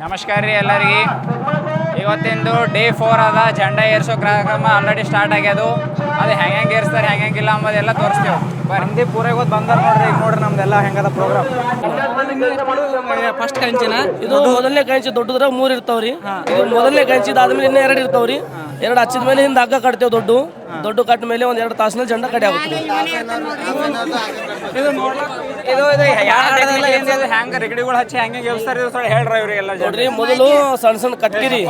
ನಮಸ್ಕಾರ ರೀ ಎಲ್ಲರಿಗೆ. ಇವತ್ತಿಂದು ಡೇ 4 ಅದ. ಜೆಂಡಾ ಏರಿಸೋ ಕಾರ್ಯಕ್ರಮ ಆಲ್ರೆಡಿ ಸ್ಟಾರ್ಟ್ ಆಗ್ಯದು. ಅದು ಹೆಂಗೆ ಏರಿಸ್ತಾರೆ ಹೆಂಗಿಲ್ಲ ಅಂಬೋದೆಲ್ಲ ತೋರಿಸ್ತೇವೆ. ಮಂದಿ ಪೂರೈಗೆ ಹೋದ್ ಬಂದಾರ ನೋಡ್ರಿ. ಈಗ ನೋಡ್ರಿ ನಮ್ದೆಲ್ಲ ಹೆಂಗದ ಪ್ರೋಗ್ರಾಮ್. ಫಸ್ಟ್ ಕಂಚಿನ ಇದು ಮೊದಲನೇ ಕಂಚಿ ದೊಡ್ಡದ್ರ 3 ಇರ್ತಾವ್ರಿ. ಇದು ಮೊದಲನೇ ಕಂಚಿ ಆದ್ಮೇಲೆ ಇನ್ನೂ 2 ಇರ್ತಾವ್ರಿ. 2 ಹಚ್ಚಿದ ಮೇಲೆ ಹಿಂದೆ ಹಗ್ಗ ಕಟ್ತೇವೆ. ದೊಡ್ಡ ಕಟ್ಟ ಮೇಲೆ ಒಂದ್ 2 ತಾಸಿನಲ್ಲಿ ಜೆಂಡಾ ಕಡಿ ಆಗುತ್ತೆ. ಹೆಂಗ ರೆಗಡಿಗಳು ಹಚ್ಚಿ ಹೆಂಗೆ ಗೆಲ್ಸ್ತಾರೆ ಹೇಳ್ರಿ ಇವ್ರಿಗೆಲ್ಲ. ನೋಡ್ರಿ, ಮೊದಲು ಸಣ್ಣ ಕಟ್ಕಿರಿ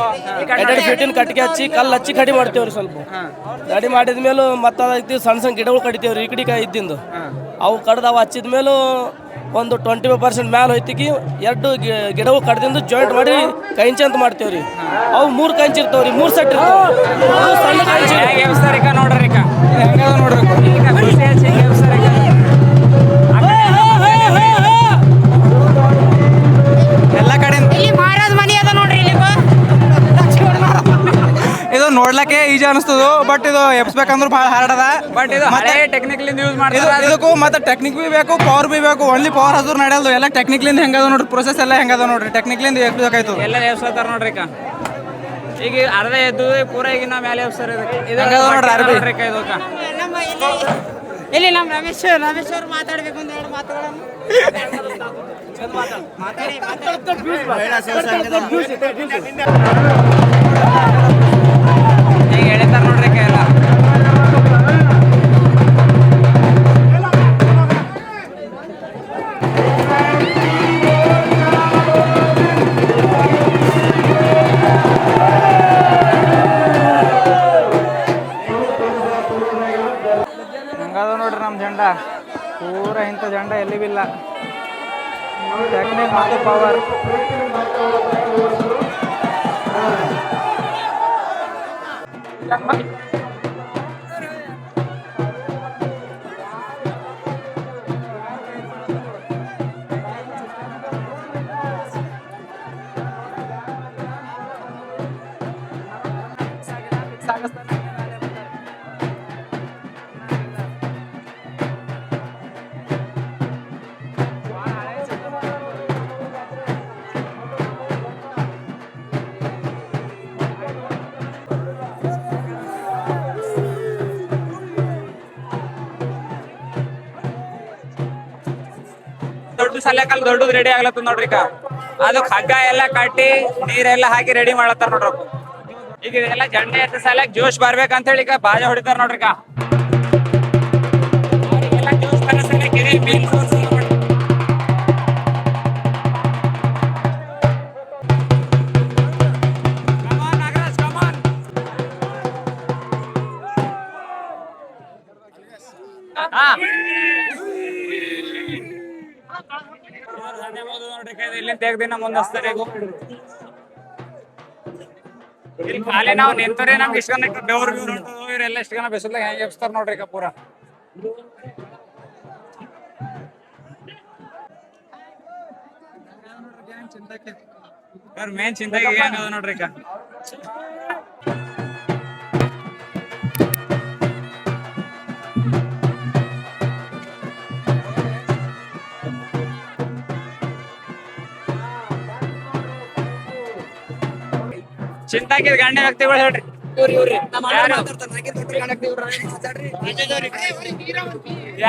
2 ಫೀಟಿನ ಕಟ್ಟಿಗೆ ಹಚ್ಚಿ ಕಲ್ಲು ಹಚ್ಚಿ ಕಡಿ ಮಾಡ್ತೇವ್ರಿ. ಸ್ವಲ್ಪ ಕಡಿ ಮಾಡಿದ ಮೇಲೆ ಮತ್ತೆ ಸಣ್ಣ ಗಿಡಗಳು ಕಡಿತೇವ್ರಿ. ಈ ಕಡೆ ಇದ್ದಿಂದು ಅವು ಕಡ್ದು ಅವು ಹಚ್ಚಿದ ಮೇಲೂ ಒಂದು 25% ಮ್ಯಾಲ ಹೋಯ್ತಿಗೆ 2 ಗಿಡಗಳು ಕಡ್ದಿಂದ ಜಾಯಿಂಟ್ ಮಾಡಿ ಕಂಚಿ ಅಂತ ಮಾಡ್ತೇವ್ರಿ. ಅವು 3 ಕಂಚಿ ಇರ್ತಾವ್ರಿ. 3 ಸೆಟ್ ಇರ್ತಾವ. ಸಣ್ಣ ಕಂಚಿ ನೋಡ್ರಿ ಎಲ್ಲ ಕಡೆ ಮಹಾರಾಜ್ ಮನಿ ಅದ ನೋಡ್ರಿ. ಇದು ನೋಡ್ಲಕ್ಕೆ ಈಜಿ ಅನಿಸ್ತದ. ಬಟ್ ಇದು ಎಬ್ಸ್ಬೇಕಂದ್ರೆ ಭಾಳ ಹಾರ್ಡ್ ಅದ. ಬಟ್ ಇದು ಹಳೆ ಟೆಕ್ನಿಕ್ಲಿಂದ ಯೂಸ್ ಮಾಡ್ತಾರೆ. ಇದಕ್ಕೂ ಮತ್ತೆ ಟೆಕ್ನಿಕ್ ಬಿ ಬೇಕು, ಪವರ್ ಬಿ ಬೇಕು. ಓನ್ಲಿ ಪವರ್ ಹಜೂರ್ ನಡೆಯಲ್ದು. ಎಲ್ಲ ಟೆಕ್ನಿಕ್ಲಿಂದ ಹೆಂಗದ ನೋಡ್ರಿ. ಪ್ರೊಸೆಸ್ ಎಲ್ಲ ಹೆಂಗದ ನೋಡ್ರಿ. ಟೆಕ್ನಿಕ್ಲಿಂದ ಎಬ್ಬೇಕಾಯ್ತು. ಎಲ್ಲ ಎಬ್ಸ್ತಾರ ನೋಡ್ರಿ. ಈಗ ಅರ್ಧ ಎದ್ದು ಪೂರ ಈಗ ನಾ ಮೇಲೆ ಎಬ್ಸ್ತಾರೆ. ಇಲ್ಲಿ ನಮ್ಮ ರಮೇಶ್ ಅವ್ರು ಮಾತಾಡ್ಬೇಕು ಒಂದು 2 ಮಾತುಗಳನ್ನು ಈಗ ಹೇಳ್ತಾರ ನೋಡ್ರಿ ಎಲ್ಲ. ಹೆಂಗದ ನೋಡ್ರಿ ನಮ್ಮ ಜೆಂಡಾ. ಪೂರ ಇಂಥ ಜೆಂಡಾ ಎಲ್ಲಿ ಬಿ ಇಲ್ಲ. ಟೆಕ್ನಿಕ್ ಮತ್ತು ಪವರ್. ದೊಡ್ಡ ಸಲಕಲ್ ದೊಡ್ಡದು ರೆಡಿ ಆಗ್ಲತ್ತ ನೋಡ್ರಿ. ಅದಕ್ಕೆ ಹಗ್ಗ ಎಲ್ಲ ಕಟ್ಟಿ ನೀರೆಲ್ಲ ಹಾಕಿ ರೆಡಿ ಮಾಡ್ಲತ್ತಾರ ನೋಡ್ರಿ. ಈಗ ಇದೆಲ್ಲ ಜೆಂಡಾ ಎತ್ತ ಸಲಕ್ ಜೋಶ್ ಬರ್ಬೇಕಂತ ಹೇಳಿ ಈಗ ಬಾಜಾ ಹೊಡಿತಾರ ನೋಡ್ರಿ. ಅವರಿಗೆಲ್ಲ ಜೋಶ್ ಬರೋ ಸಲಕ್ ಮೇನ್ ಸೋರ್ಸ್ ಇಲ್ಲಿ ತೆಗ್ದಿನ ಮುಂದಸ್ತಾರೆ. ಇಲ್ಲಿ ಖಾಲಿ ನಾವು ನಿಂತರೆ ನಮ್ಗೆ ಇಷ್ಟ ಬೆವ್ರು ಇವರೆಲ್ಲ ಇಷ್ಟ ಜನ ಬೆಸಲ್ದಾಗ ಹೆಂಗೆ ಎಬ್ಸ್ತಾರ ನೋಡ್ರಿ. ಪೂರ ಮೇನ್ ಚಿಂತೆ ಏನದ ನೋಡ್ರಿ. ಚಿಂತಾಕಿದ ಗಣ್ಯ ವ್ಯಕ್ತಿಗಳು ಹೇಳ್ರಿ.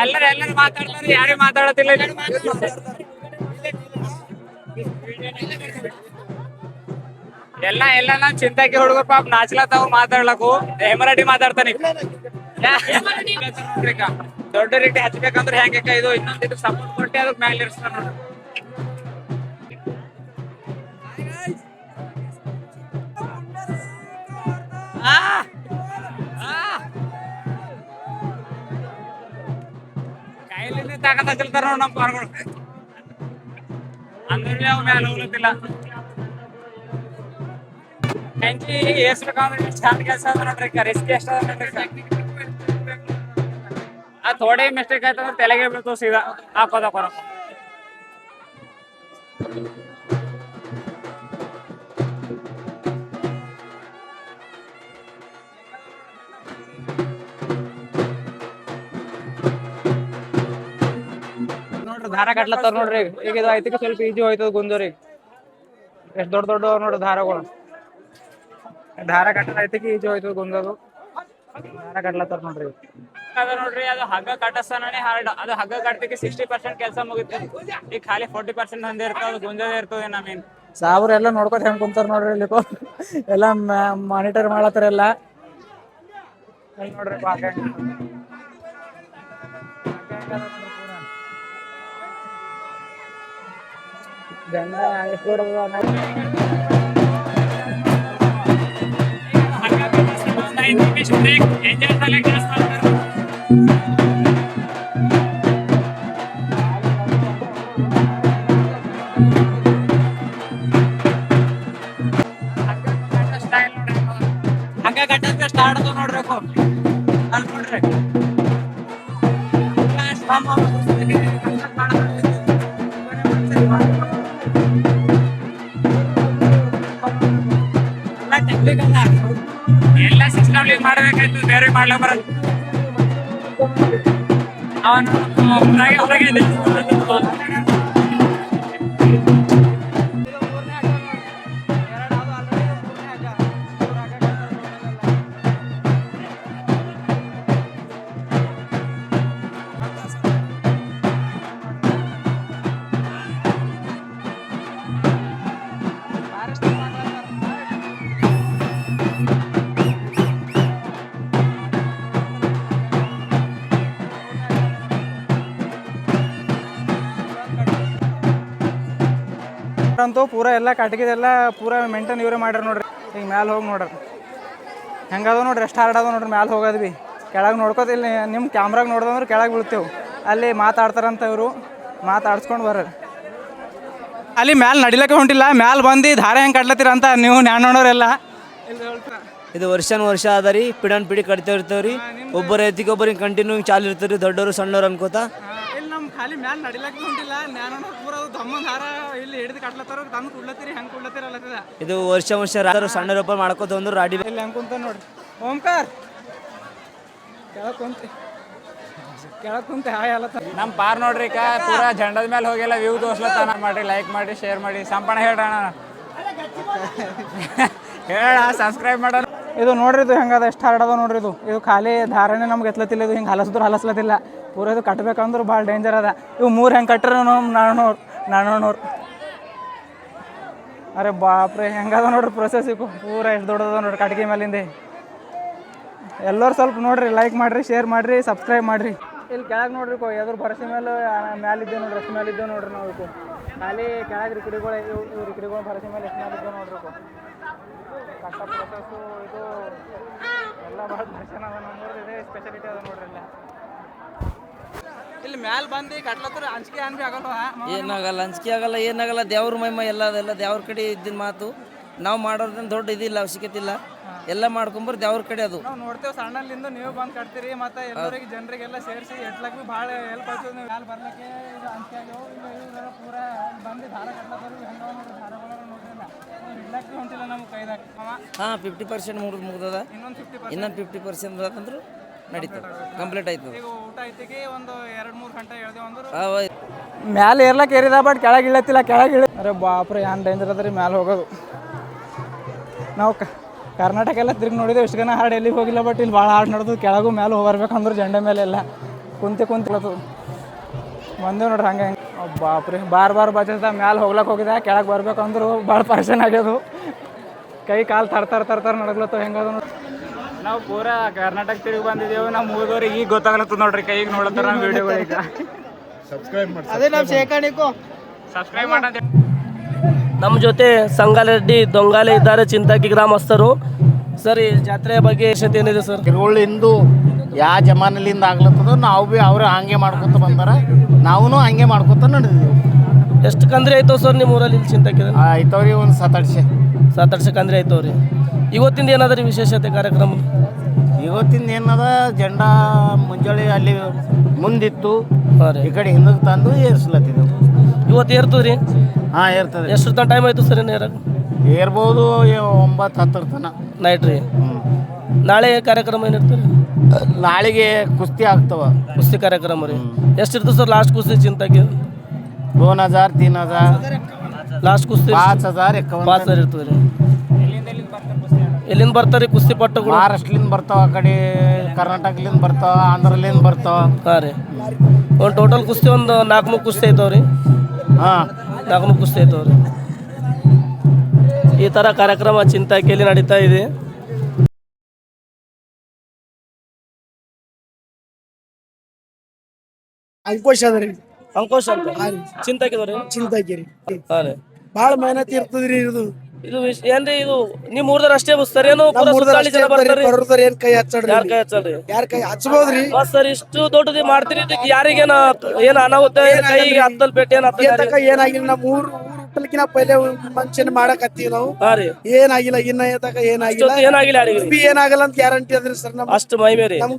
ಎಲ್ಲರೂ ಮಾತಾಡ್ತಾರೆ. ಯಾರು ಮಾತಾಡತಿಲ್ಲ. ಎಲ್ಲ ನಾನ್ ಚಿಂತಾಕಿ ಹುಡುಗರು ಪಾಪ ನಾಚ್ಲತ್ತಾವ್ ಮಾತಾಡ್ಲಕ್ಕು. ಹೇಮರೆಡ್ಡಿ ಮಾತಾಡ್ತಾನೆ. ದೊಡ್ಡ ರೀತಿ ಹಚ್ಬೇಕಂದ್ರೆ ಹೆಂಗೆ ಇದು ಇನ್ನೊಂದಿಟ್ಟು ಸಪೋರ್ಟ್ ಕೊಟ್ಟು ಅದಕ್ಕೆ ಮ್ಯಾಲೆ ಇರಿಸ್ತಾರ ನೋಡ್ರಿ. ಕೈಲಿಂದ ತಾಕತ್ ಹಚ್ಚಲ್ತಾರ ನೋಡ್ ನಮ್ಮ ಪಾರ್ಗಳು. ಅಂದ್ರೆ ಅವ್ ಮ್ಯಾಲ ಹೋಗ್ಲತ್ತಿಲ್ಲ. ಹೆಂಚಿ ಏರ್ಸ್ಬೇಕಂದ್ರೆ ಚಾಟ್ ಕೆಲಸ ಅದ ನೋಡ್ರಿ. ರಿಸ್ಕ್ ಎಷ್ಟ ಅದ ನೋಡ್ರಿ. ಥೋಡೆ ಮಿಸ್ಟೇಕ್ ಆಯ್ತಂದ್ರೆ ತಲೆಗೆ ಬೀಳ್ತಾವ ಸೀದಾ ಹಾಕೋದ ಕೊರ. ದಾರ ಕಟ್ಲತ್ತಾರ ನೋಡ್ರಿ. ಈಗ ಇದು ಐತಿಗೆ ಸ್ವಲ್ಪ ಈಜಿ ಹೋಯ್ತದ ಗುಂದೋರಿ. ಎಷ್ಟು ದೊಡ್ಡ ದೊಡ್ಡ ನೋಡ್ರಿ ದಾರಗಳು. ದಾರ ಕಟ್ಟದ ಐತಿಗೆ ಈಜು ಹೋಯ್ತು ಗುಂದದು ದಾರ ಕಟ್ಲತ್ತಾರ ನೋಡ್ರಿ. ಅದ ನೋಡ್ರಿ ಅದು ಹಗ್ಗ ಕಟ್ಟಸ್ತಾನೆ ಹಾರ್ಡ್. ಅದು ಹಗ್ಗ ಕಟ್ಟಕ್ಕೆ 60% ಕೆಲಸ ಮುಗಿತು. ಈಗ ಖಾಲಿ 40% ಒಂದೇ ಇರ್ತದೆ, ಗುಂಜದೇ ಇರ್ತದೆ. ನಮೀನ್ ಸಾವ್ರ ಎಲ್ಲ ನೋಡ್ಕೊತ ಹೆಂಗ್ ಕುಂತಾರ ನೋಡ್ರಿ ಇಲ್ಲಿ ಎಲ್ಲ ಮಾನಿಟರ್ ಮಾಡತ್ತಾರ ಎಲ್ಲ ನೋಡ್ರಿ. ಜನ ಎಷ್ಟು ದೊಡ್ಡದ ಹಗ್ಗ ಕಟ್ಟಿಸ್ತಾರೆ, ಒಂದು 5 ನಿಮಿಷ ಬ್ರೇಕ್, ಎಂಜಾಯ್ ಸಲಕ್ ಜಾಸ್ತಿ ಮಾಡ್ತಾರೆ. ಹಗ್ಗ ಕಟ್ಟಕ್ಕೆ ಸ್ಟಾರ್ಟ್ ಅದು ನೋಡ್ರಿ. ಅಲ್ಲಿ ನೋಡ್ರಿ ಎಲ್ಲ ಸಿಸ್ಟಮ್ ಮಾಡ್ಬೇಕಾಯ್ತು, ಬೇರೆ ಮಾಡ್ಲಕ್ ಬರಲ್ಲ. ಅವನು ಹೊರಗೆ ಅಂತೂ ಪೂರಾ ಎಲ್ಲ ಕಟ್ಗಿದೆಲ್ಲ ಪೂರಾ ಮೇಂಟೈನ್ ಇವರೇ ಮಾಡ್ಯಾರ ನೋಡ್ರಿ. ಈಗ ಮ್ಯಾಲೆ ಹೋಗಿ ನೋಡ್ರಿ ಹೆಂಗದ ನೋಡ್ರಿ, ಎಷ್ಟು ಹಾರ್ಡ್ ಅದ ನೋಡ್ರಿ. ಮ್ಯಾಲೆ ಹೋಗೋದು ಭೀ ಕೆಳಗೆ ನೋಡ್ಕೋತಿಲ್ಲ. ನಿಮ್ಮ ಕ್ಯಾಮ್ರಾಗ ನೋಡ್ದಂದ್ರೆ ಕೆಳಗೆ ಬೀಳ್ತೇವೆ. ಅಲ್ಲಿ ಮಾತಾಡ್ತಾರಂತ ಇವರು, ಮಾತಾಡ್ಸ್ಕೊಂಡು ಬರ್ರಿ. ಅಲ್ಲಿ ಮ್ಯಾಲೆ ನಡಿಲಕ್ಕೆ ಹೊಂಟಿಲ್ಲ, ಮ್ಯಾಲೆ ಬಂದು ಧಾರೆ ಹೆಂಗೆ ಕಟ್ಲತ್ತೀರ ಅಂತ ನೀವು ನೋಡೋರೆಲ್ಲ. ಇದು ವರ್ಷ ಅದ ರೀ, ಪಿಡನ್ ಪಿಡಿ ಕಟ್ತಾ ಇರ್ತೇವೆ ರೀ. ಒಬ್ಬರು ಎತ್ತಿಗೆ ಒಬ್ಬರಿಗೆ ಕಂಟಿನ್ಯೂ ಚಾಲು ಇರ್ತಾರೆ, ದೊಡ್ಡವರು ಸಣ್ಣವ್ರು ಅನ್ಕೋತಾ. ಇಲ್ಲಿ ನಮ್ಮ ಖಾಲಿ ಮ್ಯಾಲೆ ನಡಿಲಕ್ಕೆ ಹೊಂಟಿಲ್ಲ, ಜ್ಞಾನ ಪೂರ ದಮ್ಮನ ಧಾರ ಇಲ್ಲಿ ಹಿಡಿದು ಕಟ್ಲತ್ತಾರ. ತಂದು ಕುಡ್ಲತ್ತೀರಿ ಹೆಂಗೆ ಕುಡ್ಲತ್ತೀರ ಅಲ್ಲತ್ತದ. ಇದು ವರ್ಷ ಸಣ್ಣರಪ್ಪ ಮಾಡ್ಕೋತ ಒಂದು ರಾಡಿ ಇಲ್ಲಿ ಹೆಂಗೆ ಕುಂತ ನೋಡ್ರಿ. ಓಂಕಾರ ಕೆಳಗೆ ಕುಂತ ಹಾಯ್ ಅಲ್ಲತ್ತ. ನಮ್ಮ ಪಾರ್ ನೋಡ್ರಿ ಈಗ ಪೂರಾ ಜಂಡದ ಮೇಲೆ ಹೋಗಿಲ್ಲ. ವ್ಯೂ ತೋರ್ಸ್ಲತ್ತಾನ. ಮಾಡ್ರಿ, ಲೈಕ್ ಮಾಡಿ, ಶೇರ್ ಮಾಡಿ. ಸಂಪಣ ಹೇಳ್ರಣ ಹೇಳ, ಸಬ್ಸ್ಕ್ರೈಬ್ ಮಾಡೋಣ. ಇದು ನೋಡ್ರಿ, ಇದು ಹೆಂಗದ ಎಷ್ಟು ಹಾರ್ಡ್ ಅದ ನೋಡ್ರಿ. ಇದು ಖಾಲಿ ಧಾರಣೆ ನಮ್ಗೆ ಎತ್ಲತ್ತಿಲ್ಲ. ಇದು ಹಿಂಗೆ ಹಲಸ್ಲತ್ತಿಲ್ಲ. ಪೂರ ಇದು ಕಟ್ಬೇಕಂದ್ರೆ ಭಾಳ ಡೇಂಜರ್ ಅದ. ಇವು 3 ಹೆಂಗೆ ಕಟ್ಟರೆ ನಾನೂರು. ಅರೆ ಬಾಪ್ರೆ, ಹೆಂಗದ ನೋಡ್ರಿ ಪ್ರೊಸೆಸ್. ಈಗ ಪೂರ ಎಷ್ಟು ದೊಡ್ಡದ ನೋಡ್ರಿ ಕಟ್ಗೆ ಮೇಲಿಂದ. ಎಲ್ಲರೂ ಸ್ವಲ್ಪ ನೋಡ್ರಿ, ಲೈಕ್ ಮಾಡಿರಿ, ಶೇರ್ ಮಾಡಿರಿ, ಸಬ್ಸ್ಕ್ರೈಬ್ ಮಾಡಿರಿ. ಇಲ್ಲಿ ಕೆಳಗೆ ನೋಡ್ರಿ ಎದುರು ಭರಸೆ ಮೇಲೆ ಮ್ಯಾಲಿದ್ದೇವೆ ನೋಡ್ರಿ. ಎಷ್ಟು ಮೇಲಿದ್ದೇವೆ ನೋಡ್ರಿ ನಾವು. ಇದಕ್ಕೆ ಖಾಲಿ ಕೆಳಗೆ ರಿಕಡಿಗಳು ಇವು ರಿಕಡಿಗಳು ಭರಸೆ ಮೇಲೆ ಎಷ್ಟು ಮೇಲಿದ್ದೇವೆ ನೋಡ್ರಿ. ಕಟ್ಟ ಪ್ರೊಸೆಸ್ಸು ಇದು ಎಲ್ಲ ಭಾಳ ದರ್ಶನ ಅದ ನಮ್ಮೂರ್ದು. ಇದೇ ಸ್ಪೆಷಾಲಿಟಿ ಅದ ನೋಡ್ರಿ. ಎಲ್ಲ ಇಲ್ಲಿ ಮ್ಯಾಲೆ ಬಂದು ಕಟ್ಲತ್ತರ ಅಂಜಿಕೆ ಅನ್ಬಿ ಆಗಲ್ವ? ಏನಾಗಲ್ಲ, ಅಂಜಿಕೆ ಆಗಲ್ಲ, ಏನಾಗಲ್ಲ. ದೇವ್ರ ಮಹಿಮ ಎಲ್ಲ ದೇವ್ರ ಕಡೆ ಇದ್ದಿನ ಮಾತು. ನಾವು ಮಾಡೋದ್ರಿಂದ ದೊಡ್ಡ ಇದಿಲ್ಲ, ಅವಶ್ಯಕತೆ ಇಲ್ಲ. ಎಲ್ಲ ಮಾಡ್ಕೊಂಬರ್ ದೇವ್ರ ಕಡೆ ಅದು. ನಾವು ನೋಡ್ತೇವೆ ಸಣ್ಣಲ್ಲಿಂದ ನೀವು ಬಂದು ಕಟ್ತೀರಿ. ಮತ್ತು ಎಲ್ಲರಿಗೆ ಜನರಿಗೆಲ್ಲ ಸೇರಿಸಿ ಎಟ್ಲಕ್ಕೆ ಭೀ ಭಾಳ ಹೆಲ್ಪ್ ಆಗ್ತದೆ. ನೀವು ಮ್ಯಾಲೆ ಬರ್ಲಿಕ್ಕೆ ಇದು ಅಂಜಿಕೆ ಆಗ್ಯಾವ. ಇಲ್ಲ ಪೂರ ಬಂದು ಧಾರ ಕಟ್ಲತ್ತಾರ. ಹೆಂಗ ನೋಡ್ರಿ ಧಾರಗಳ ನೋಡ್ರಿಲ್ಲ. ಇಡ್ಲಕ್ಕೆ ಹೊಂಟಿಲ್ಲ ನಮ್ಮ ಕೈದಾಗ. 50% ಮುಗ್ದದ. ಇನ್ನೊಂದು 50% ಅಂದ್ರೆ ನಡೀತದೆ, ಕಂಪ್ಲೀಟ್ ಆಯ್ತದೆ. ಈಗ ಊಟ ಐತಿಗೆ ಒಂದು 2-3 ಗಂಟೆ ಹೇಳ್ದೇವು ಅಂದ್ರೆ ಮ್ಯಾಲೆ ಏರ್ಲಕ್ಕೆ ಏರಿದ, ಬಟ್ ಕೆಳಗೆ ಇಳತ್ತಿಲ್ಲ. ಅರೆ ಬಾಪ್ರೆ, ಏನು ಡೇಂಜರ್ ಅದ ರೀ ಮ್ಯಾಲೆ ಹೋಗೋದು. ನಾವು ಕರ್ನಾಟಕ ಎಲ್ಲ ತಿರುಗಿ ನೋಡಿದ್ದೇವೆ. ಇಷ್ಟು ಜನ ಹಾಡು ಎಲ್ಲಿಗೆ ಹೋಗಿಲ್ಲ, ಬಟ್ ಇಲ್ಲಿ ಭಾಳ ಹಾಡು ನಡೆದು ಕೆಳಗೂ ಮ್ಯಾಲೆ ಹೋಗ್ಬರ್ಬೇಕಂದ್ರೆ ಜಂಡೆ ಮೇಲೆ ಎಲ್ಲ ಕುಂತಿಳತ್ತದು. ಬಂದೇವು ನೋಡ್ರಿ ಹಂಗೆ. ಬಾಪ್ರಿ, ಬಾರ್ ಬಚ್ಚದ ಮ್ಯಾಲೆ ಹೋಗ್ಲಕ್ಕೆ ಹೋಗಿದ್ದೆ. ಕೆಳಗೆ ಬರ್ಬೇಕಂದ್ರು ಭಾಳ ಪರ್ಸನ್ ಆಗ್ಯದು. ಕೈ ಕಾಲು ತರ್ತಾರ ನಡಗ್ಲತ್ತವ. ಹೆಂಗದ ನೋಡಿ. ನಾವು ಪೂರಾ ಕರ್ನಾಟಕ ತಿರುಗಿ ಬಂದಿದ್ದೇವೆ. ನಮ್ಮ ಮೂದವ್ರಿಗೆ ಈಗ ಗೊತ್ತಾಗ್ಲತ್ತದ ನೋಡ್ರಿ. ಕೈಗೆ ನೋಡತ್ತಾರ ನಮ್ಮ ವಿಡಿಯೋಗಳೀಗ. ಅದೇ ನಮ್ಮ ಶೇಖಣಿಕೋ ಸಬ್ಸ್ಕ್ರೈಬ್ ಮಾಡೋದು. ನಮ್ಮ ಜೊತೆ ಸಂಗಾರೆಡ್ಡಿ ದೊಂಗಾಲೆ ಇದ್ದಾರೆ, ಚಿಂತಾಕಿ ಗ್ರಾಮಸ್ಥರು. ಸರ್, ಈ ಜಾತ್ರೆಯ ಬಗ್ಗೆ ವಿಶೇಷತೆ ಏನಿದೆ ಸರ್? ಕಿರುಗಳಿಂದು ಯಾವ ಜಮಾನಲಿಂದ ಆಗ್ಲತ್ತದೋ ನಾವು ಭೀ ಅವ್ರು ಹಂಗೆ ಮಾಡ್ಕೊತ ಬಂದಾರ, ನಾವು ಹಂಗೆ ಮಾಡ್ಕೊತ ನಡೆದಿದ್ದೀವಿ. ಎಷ್ಟು ಕಂದ್ರೆ ಆಯ್ತವ ಸರ್ ನಿಮ್ಮ ಊರಲ್ಲಿ ಇಲ್ಲಿ ಚಿಂತಾಕಿ? ಆಯ್ತವ್ರಿ ಒಂದು 7-8 ಕಂದ್ರೆ ಆಯ್ತವ್ರಿ. ಇವತ್ತಿಂದ ಏನಾದ್ರಿ ವಿಶೇಷತೆ ಕಾರ್ಯಕ್ರಮ? ಇವತ್ತಿಂದ ಏನದ, ಜೆಂಡಾ ಮುಂಜಾನೆ ಅಲ್ಲಿ ಮುಂದಿತ್ತು, ಹಾಂ ರೀ. ಈ ಕಡೆ ಹಿಂದಕ್ಕೆ ತಂದು ಏರ್ಸ್ಲತ್ತಿದ್ದೆವು. ಇವತ್ತು ಏರ್ತದ್ರಿ? ಹಾಂ, ಏರ್ತದೆ. ಎಷ್ಟು ಟೈಮ್ ಆಯ್ತು ಸರ್ ಏನಾರ? ಏರ್ಬೋದು 9-10 ತನಕ ನೈಟ್ ರೀ. ನಾಳೆ ಕಾರ್ಯಕ್ರಮ ಏನಿರ್ತಾರೆ? ನಾಳೆಗೆ ಕುಸ್ತಿ ಆಗ್ತವ. ಕುಸ್ತಿ ಕಾರ್ಯಕ್ರಮ ರೀ. ಎಷ್ಟು ಇರ್ತದೆ ಸರ್ ಲಾಸ್ಟ್ ಕುಸ್ತಿ ಚಿಂತಾಕಿ? 2000, 3000. ಲಾಸ್ಟ್ ಕುಸ್ತಿ 5,051 ಇರ್ತದೆ ರೀ. ಎಲ್ಲಿಂದ ಬರ್ತಾರೆ ಕುಸ್ತಿ ಪಟ್ಟಗಳು? ಮಹಾರಾಷ್ಟ್ರಲಿಂದ ಬರ್ತಾವ, ಆ ಕಡೆ ಕರ್ನಾಟಕಲಿಂದ ಬರ್ತಾವ, ಆಂಧ್ರಲಿಂದ ಬರ್ತಾವ. ಹಾಂ ರೀ. ಒಂದು ಟೋಟಲ್ ಕುಸ್ತಿ ಒಂದು 4-3 ಕುಸ್ತಿ ಐತಾವ್ರಿ. ಹಾಂ 4-3 ಕುಸ್ತಿ ಐತಾವ್ರಿ. ಈ ಥರ ಕಾರ್ಯಕ್ರಮ ಚಿಂತಾಕಿಯಲ್ಲಿ ನಡೀತಾ ಇದೆ. ಅಂಕೋಶ ಅದ ರೀ, ಅಂಕೋಶ್ ಅಂತ ಚಿಂತಾಕಿದವ್ರಿ. ಚಿಂತಾಕಿರಿ ಹಾಂ ರೀ. ಭಾಳ ಮೆಹನತ್ ಇರ್ತದ್ರಿ ಇದು. ಇದು ಏನ್ರಿ ಇದು ನಿಮ್ಮ ಊರ್ದಾರ ಅಷ್ಟೇ ಬಸ್ತಾರೆ ಏನು? ಜನ ಬರ್ತಾರೆ. ಬರೋದಾರ ಏನ್ ಕೈ ಹಚ್ಚಾಡ್ರಿ, ಯಾರ ಕೈ ಹಚ್ಚಲ್ರಿ? ಯಾರ ಕೈ ಹಚ್ಬೋದ್ರಿ? ಸರ್ ಇಷ್ಟು ದೊಡ್ಡದು ಮಾಡ್ತೀರಿ, ಇದಕ್ಕೆ ಯಾರಿಗೇನ ಏನ ಅನಾಹುತ ಕೈಗೆ ಹತ್ತಲ್ ಪೇಟೆ ಏನಾಗಿಲ್ಲ, ನಮ್ಮ ಊರ್ ಹುಟ್ಟಲ್ಕಿನ ಪೈಲೆ ಮನುಷ್ಯನ ಮಾಡಕತ್ತೀವಿ ನಾವು. ಹಾ ರೀ. ಏನಾಗಿಲ್ಲ, ಇನ್ನ ಏನಾಗಿಲ್ಲ, ಏನಾಗಿಲ್ಲ ಯಾರಿಗೆ ಏನಾಗಲ್ಲ ಅಂತ ಗ್ಯಾರಂಟಿ ಅದ್ರಿ ಸರ್. ನಮ್ ಅಷ್ಟು ಮಹಿಮೆ ರೀ. ನಮ್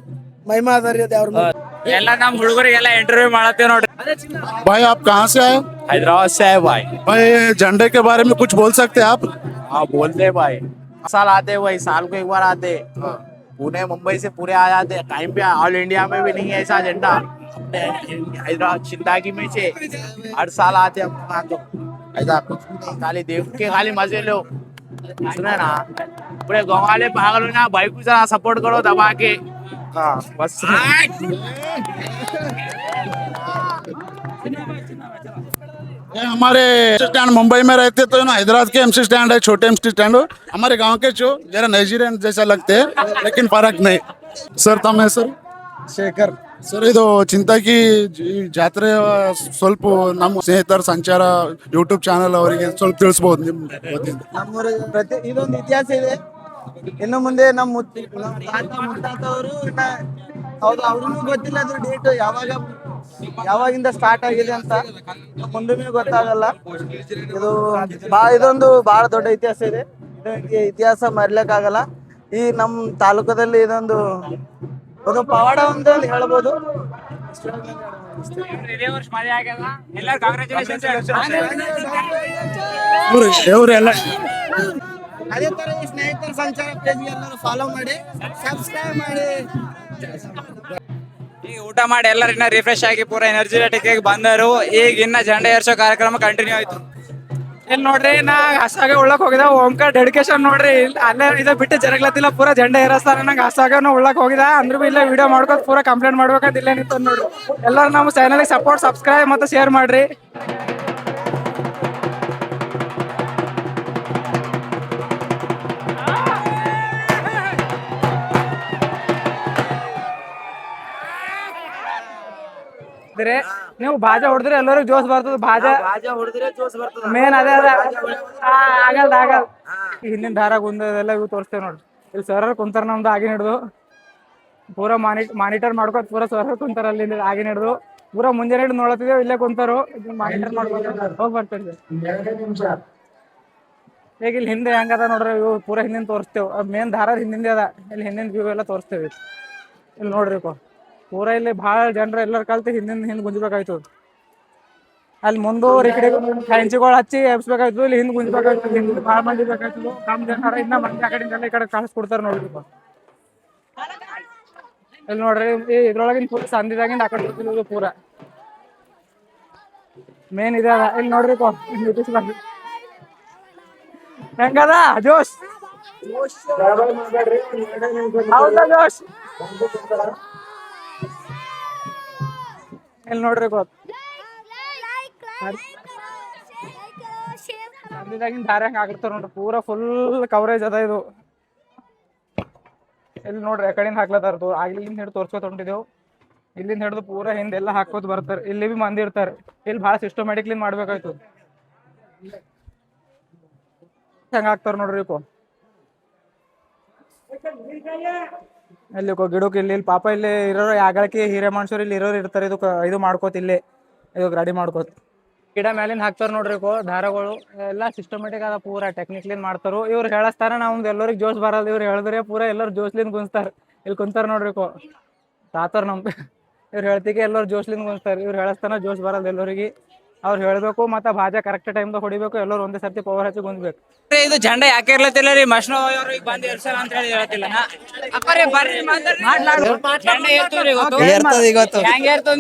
ಮಹಿಮಾ ಅದ ರೀ ಅದ. ಎಲ್ಲ ನಮ್ ಹುಡುಗರಿಗೆಲ್ಲ ಇಂಟರ್ವ್ಯೂ ಮಾಡತ್ತೀವಿ ನೋಡ್ರಿ. भाई आप कहाँ से आए? हैदराबाद से है भाई. भाई झंडे के बारे में कुछ बोल सकते हैं आप? हाँ बोलते भाई, साल आते भाई, साल को एक बार आते. पुणे मुंबई से पूरे आ जाते. टाइम पे ऑल इंडिया में भी नहीं है ऐसा झंडा. अपने हैदराबाद चिंतागी में से हर साल आते हम वहाँ. तो ऐसा कुछ भी नहीं, खाली देख के खाली मजे लो. सुने ना, पूरे गाँव वाले पागल हो ना भाई को जरा सपोर्ट करो दबा के. हाँ बस. ये हमारे स्टैंड मुंबई में रहते तो ना, हैदराबाद के एमसी स्टैंड है, छोटे एमसी स्टैंड. हमारे गांव के जो जरा नाइजीरियन जैसा लगते हैं, लेकिन फर्क नहीं. सर तम ಹೆಸರು? ಶೇಖರ್. ಸರ್ ಇದು ಚಿಂತಾಗಿ ಜಾತ್ರೆ ಸ್ವಲ್ಪ ನಮ್ಮ ಸ್ನೇಹಿತರ ಸಂಚಾರ ಯೂಟ್ಯೂಬ್ ಚಾನಲ್ ಅವರಿಗೆ ಸ್ವಲ್ಪ ತಿಳಿಸ್ಬೋದು ನಿಮ್ಮ ವತಿಯಿಂದ. ನಮ್ಮೂರ ಇದೊಂದು ಇತಿಹಾಸ ಇದೆ. ಇನ್ನು ಮುಂದೆ ನಮ್ಮ ಮುತ್ತಾತವರು ಹೌದು, ಅವ್ರಿಗೂ ಗೊತ್ತಿಲ್ಲ ಅದ್ರ ಡೇಟ್ ಯಾವಾಗಿಂದ ಸ್ಟಾರ್ಟ್ ಆಗಿದೆ ಅಂತ. ಮುಂದೆ ಗೊತ್ತಾಗಲ್ಲ. ಇದು ಇದೊಂದು ಬಹಳ ದೊಡ್ಡ ಇತಿಹಾಸ ಇದೆ. ಇತಿಹಾಸ ಮರಿಲಿಕ್ಕಾಗಲ್ಲ. ಈ ನಮ್ಮ ತಾಲೂಕದಲ್ಲಿ ಇದೊಂದು ಪವಾಡ ಅಂತ ಹೇಳ್ಬೋದು. ಇದೇ ವರ್ಷ ಮದುವೆ ಆಗ್ಯದ. ಎಲ್ಲರೂ ಕಾಂಗ್ರಾಚುಲೇಷನ್ಸ್. ಇವರೆಲ್ಲ ಅದೇ ತರ ಈ ಸ್ನೇಹಿತರ ಸಂಚಾರ ಪೇಜ್ ಎಲ್ಲರೂ ಫಾಲೋ ಮಾಡಿ, ಸಬ್ಸ್ಕ್ರೈಬ್ ಮಾಡಿ. ಈಗ ಊಟ ಮಾಡಿ ಎಲ್ಲರೂ ಇನ್ನ ರಿಫ್ರೆಶ್ ಆಗಿ ಪೂರಾ ಎನರ್ಜೆಟಿಕ್ ಆಗಿ ಬಂದರು. ಈಗ ಇನ್ನ ಜೆಂಡಾ ಏರ್ಸೋ ಕಾರ್ಯಕ್ರಮ ಕಂಟಿನ್ಯೂ ಆಯ್ತು. ಇಲ್ಲಿ ನೋಡ್ರಿ, ನಾ ಹಸಾಗ ಉಳ್ಳಕ್ ಹೋಗಿದ. ಓಂಕಾರ ಡೆಡಿಕೇಶನ್ ನೋಡ್ರಿ, ಅಲ್ಲೇ ಇದ ಬಿಟ್ಟು ಜರಗ್ಲತ್ತಿಲ್ಲ, ಪೂರಾ ಜೆಂಡಾ ಏರಸ್ತಾರ. ನಂಗೆ ಹಸಾಗ ಉಳ್ಳಕ್ ಹೋಗಿದ. ಅಂದ್ರೂ ಬಿ ಇಲ್ಲೇ ವಿಡಿಯೋ ಮಾಡ್ಕೋತ ಪೂರಾ ಕಂಪ್ಲೇಂಟ್ ಮಾಡ್ಬೇಕಂತ ಇಲ್ಲೇ ನಿಂತ ನೋಡ್ರಿ. ಎಲ್ಲರೂ ನಮ್ಮ ಚಾನಲ್ಗೆ ಸಪೋರ್ಟ್, ಸಬ್ಸ್ಕ್ರೈಬ್ ಮತ್ತು ಶೇರ್ ಮಾಡ್ರಿ. ನೀವು ಬಾಜಾ ಹೊಡೆದ್ರೆ ಎಲ್ಲರಿಗೂ ಜೋಶ್ ಬರ್ತದ. ಬಾಜಾ ಹೊಡೆದ್ರೆ ಜೋಶ್ ಬರ್ತದ. ಮೇನ್ ಅದೇ ಆಗಲ್ದ. ಹಿಂದಿನ ದಾರ ಗುಂದೆಲ್ಲ ಇವು ತೋರಿಸ್ತೇವೆ ನೋಡ್ರಿ. ಇಲ್ಲಿ ಸರ್ ಕುಂತಾರ, ನಮ್ದು ಆಗಿನ ಹಿಡ್ದು ಪೂರಾ ಮಾನಿಟರ್ ಮಾಡ್ಕೋತ ಪೂರಾ ಸರ್ ಕುಂತಾರ. ಅಲ್ಲಿಂದ ಆಗಿನ ಹಿಡ್ದು ಪೂರಾ ಮುಂಜಾನೆ ಹಿಡಿದು ನೋಡತ್ತಿದ್ದೇವೆ. ಇಲ್ಲೇ ಕುಂತಾರು, ಮಾನಿಟರ್ ಮಾಡ್ಕೊಂಡು ಹೋಗಿ ಬರ್ತೀವಿ. ಈಗ ಇಲ್ಲಿ ಹಿಂದೆ ಹೆಂಗದ ನೋಡ್ರಿ, ಇವು ಪೂರಾ ಹಿಂದಿನ ತೋರಿಸ್ತೇವೆ. ಮೇನ್ ದಾರ ಹಿಂದಿಂದೆ ಅದ. ಇಲ್ಲಿ ಹಿಂದಿನ ವ್ಯೂ ಎಲ್ಲ ತೋರಿಸ್ತೇವೆ. ಇಲ್ಲಿ ನೋಡ್ರಿ ಪೂರಾ ಇಲ್ಲಿ ಭಾಳ ಜನರು ಎಲ್ಲರೂ ಕಲ್ತು ಹಿಂದೆ ಗುಂಜ್ಬೇಕಾಯ್ತು. ಅಲ್ಲಿ ಮುಂದೂರು ಈ ಕಡೆ ಹೆಂಚಿಗಳು ಹಚ್ಚಿ ಎಬ್ಸ್ಬೇಕಾಯ್ತು. ಇಲ್ಲಿ ಹಿಂದೆ ಗುಂಜ್ಬೇಕಾಯ್ತು. ಹಿಂದೆ ಭಾಳ ಮಂದಿ ಬೇಕಾಯ್ತು. ಕಮ್ಮಿ ಜನ ಇನ್ನ ಮಂದಿ ಆ ಕಡೆಯಿಂದೆಲ್ಲ ಈ ಕಡೆ ಕಳಿಸ್ಕೊಡ್ತಾರೆ ನೋಡ್ರಿ. ಇಲ್ಲಿ ನೋಡ್ರಿ, ಇದ್ರೊಳಗಿನ ಪೂರ ಸಂದಿದಾಗಿಂದ ಆ ಕಡೆ ಹೋಗ್ತಿರೋದು ಪೂರಾ ಮೇನ್ ಇದೆ ಅದ. ಇಲ್ಲಿ ನೋಡ್ರಿ ಹೆಂಗದ ಜೋಶ್. ಹೌದಾ ಜೋಶ್? ಇಲ್ಲಿ ನೋಡ್ರಿ ಸಂದಿದಾಗಿನ ದಾರ ಹೆಂಗ್ ಆಗ್ತಾರ ನೋಡ್ರಿ. ಪೂರಾ ಫುಲ್ ಕವರೇಜ್ ಅದ ಇದು. ಇಲ್ಲಿ ನೋಡ್ರಿ ಆ ಕಡೆಯಿಂದ ಹಾಕ್ಲತ್ತಾರ. ಆಗ್ಲಿಂದ ಹಿಡಿದು ತೋರ್ಸ್ಕೊತ ಹೊಂಟಿದೆವು. ಇಲ್ಲಿಂದ ಹಿಡಿದು ಪೂರಾ ಹಿಂದೆಲ್ಲ ಹಾಕೋತ ಬರ್ತಾರೆ. ಇಲ್ಲಿ ಬಿ ಮಂದಿ ಇರ್ತಾರೆ. ಇಲ್ಲಿ ಭಾಳ ಸಿಸ್ಟಮ್ಯಾಟಿಕ್ಲಿ ಮಾಡ್ಬೇಕಾಯ್ತು. ಹೆಂಗ ಹಾಕ್ತಾರ ನೋಡ್ರಿ. ಇಲ್ಲಿ ಗಿಡಕ್ಕೆ ಇಲ್ಲಿ ಪಾಪ ಇಲ್ಲಿ ಇರೋರು ಯಾಗಳಕ್ಕೆ ಹಿರೇ ಮನುಷ್ಯರು ಇಲ್ಲಿ ಇರೋರು ಇರ್ತಾರೆ. ಇದು ಮಾಡ್ಕೋತ ಇಲ್ಲಿ ಇದು ರೆಡಿ ಮಾಡ್ಕೋತ ಗಿಡ ಮ್ಯಾಲಿಂದ ಹಾಕ್ತಾರ ನೋಡ್ರಿ. ದಾರಗಳು ಎಲ್ಲ ಸಿಸ್ಟಮೆಟಿಕ್ ಅದ. ಪೂರಾ ಟೆಕ್ನಿಕ್ಲಿಂದ ಮಾಡ್ತಾರು. ಇವ್ರು ಹೇಳಸ್ತಾರ, ನಮ್ದು ಎಲ್ಲರಿಗೆ ಜೋಶ್ ಬರಲ್ಲ. ಇವ್ರು ಹೇಳಿದ್ರೆ ಪೂರಾ ಎಲ್ಲರೂ ಜೋಶ್ಲಿಂದ ಗುಂಜ್ತಾರ. ಇಲ್ಲಿ ಕುಂತಾರ ನೋಡ್ರಿ ತಾತಾರ ನಮ್ದು. ಇವ್ರು ಹೇಳ್ತಿಗೆ ಎಲ್ಲರೂ ಜೋಶ್ಲಿಂದ ಗುಂಜ್ತಾರ. ಇವ್ರು ಹೇಳಸ್ತಾನ ಜೋಶ್ ಬರಲ್ಲ ಎಲ್ಲರಿಗೆ. ಅವ್ರು ಹೇಳ್ಬೇಕು ಮತ್ತೆ ಭಾಜಾ ಕರೆಕ್ಟ್ ಟೈಮ್ದಾಗ ಹೊಡಿಬೇಕು, ಎಲ್ಲರೂ ಒಂದೇ ಸರ್ತಿ ಪವರ್ ಹಚ್ಚಿ ಗುಂದ್ಬೇಕು. ಇದು ಜಂಡ ಯಾಕೆ ಇರ್ಲತ್ತಿಲ್ಲ ರೀ? ಮಶ್ನೋ ಅವ್ರು ಈಗ ಬಂದು ಎರ್ಸಲ್ಲ ಅಂತ ಹೇಳಿ ಹೇಳ್ತಿಲ್ಲ ಅಪ್ಪರೇ ಬರ್ರಿ ಜಂಡ ಏರ್ತದ್ರಿ ಇವತ್ತು ಹೆಂಗ್ ಏರ್ತದ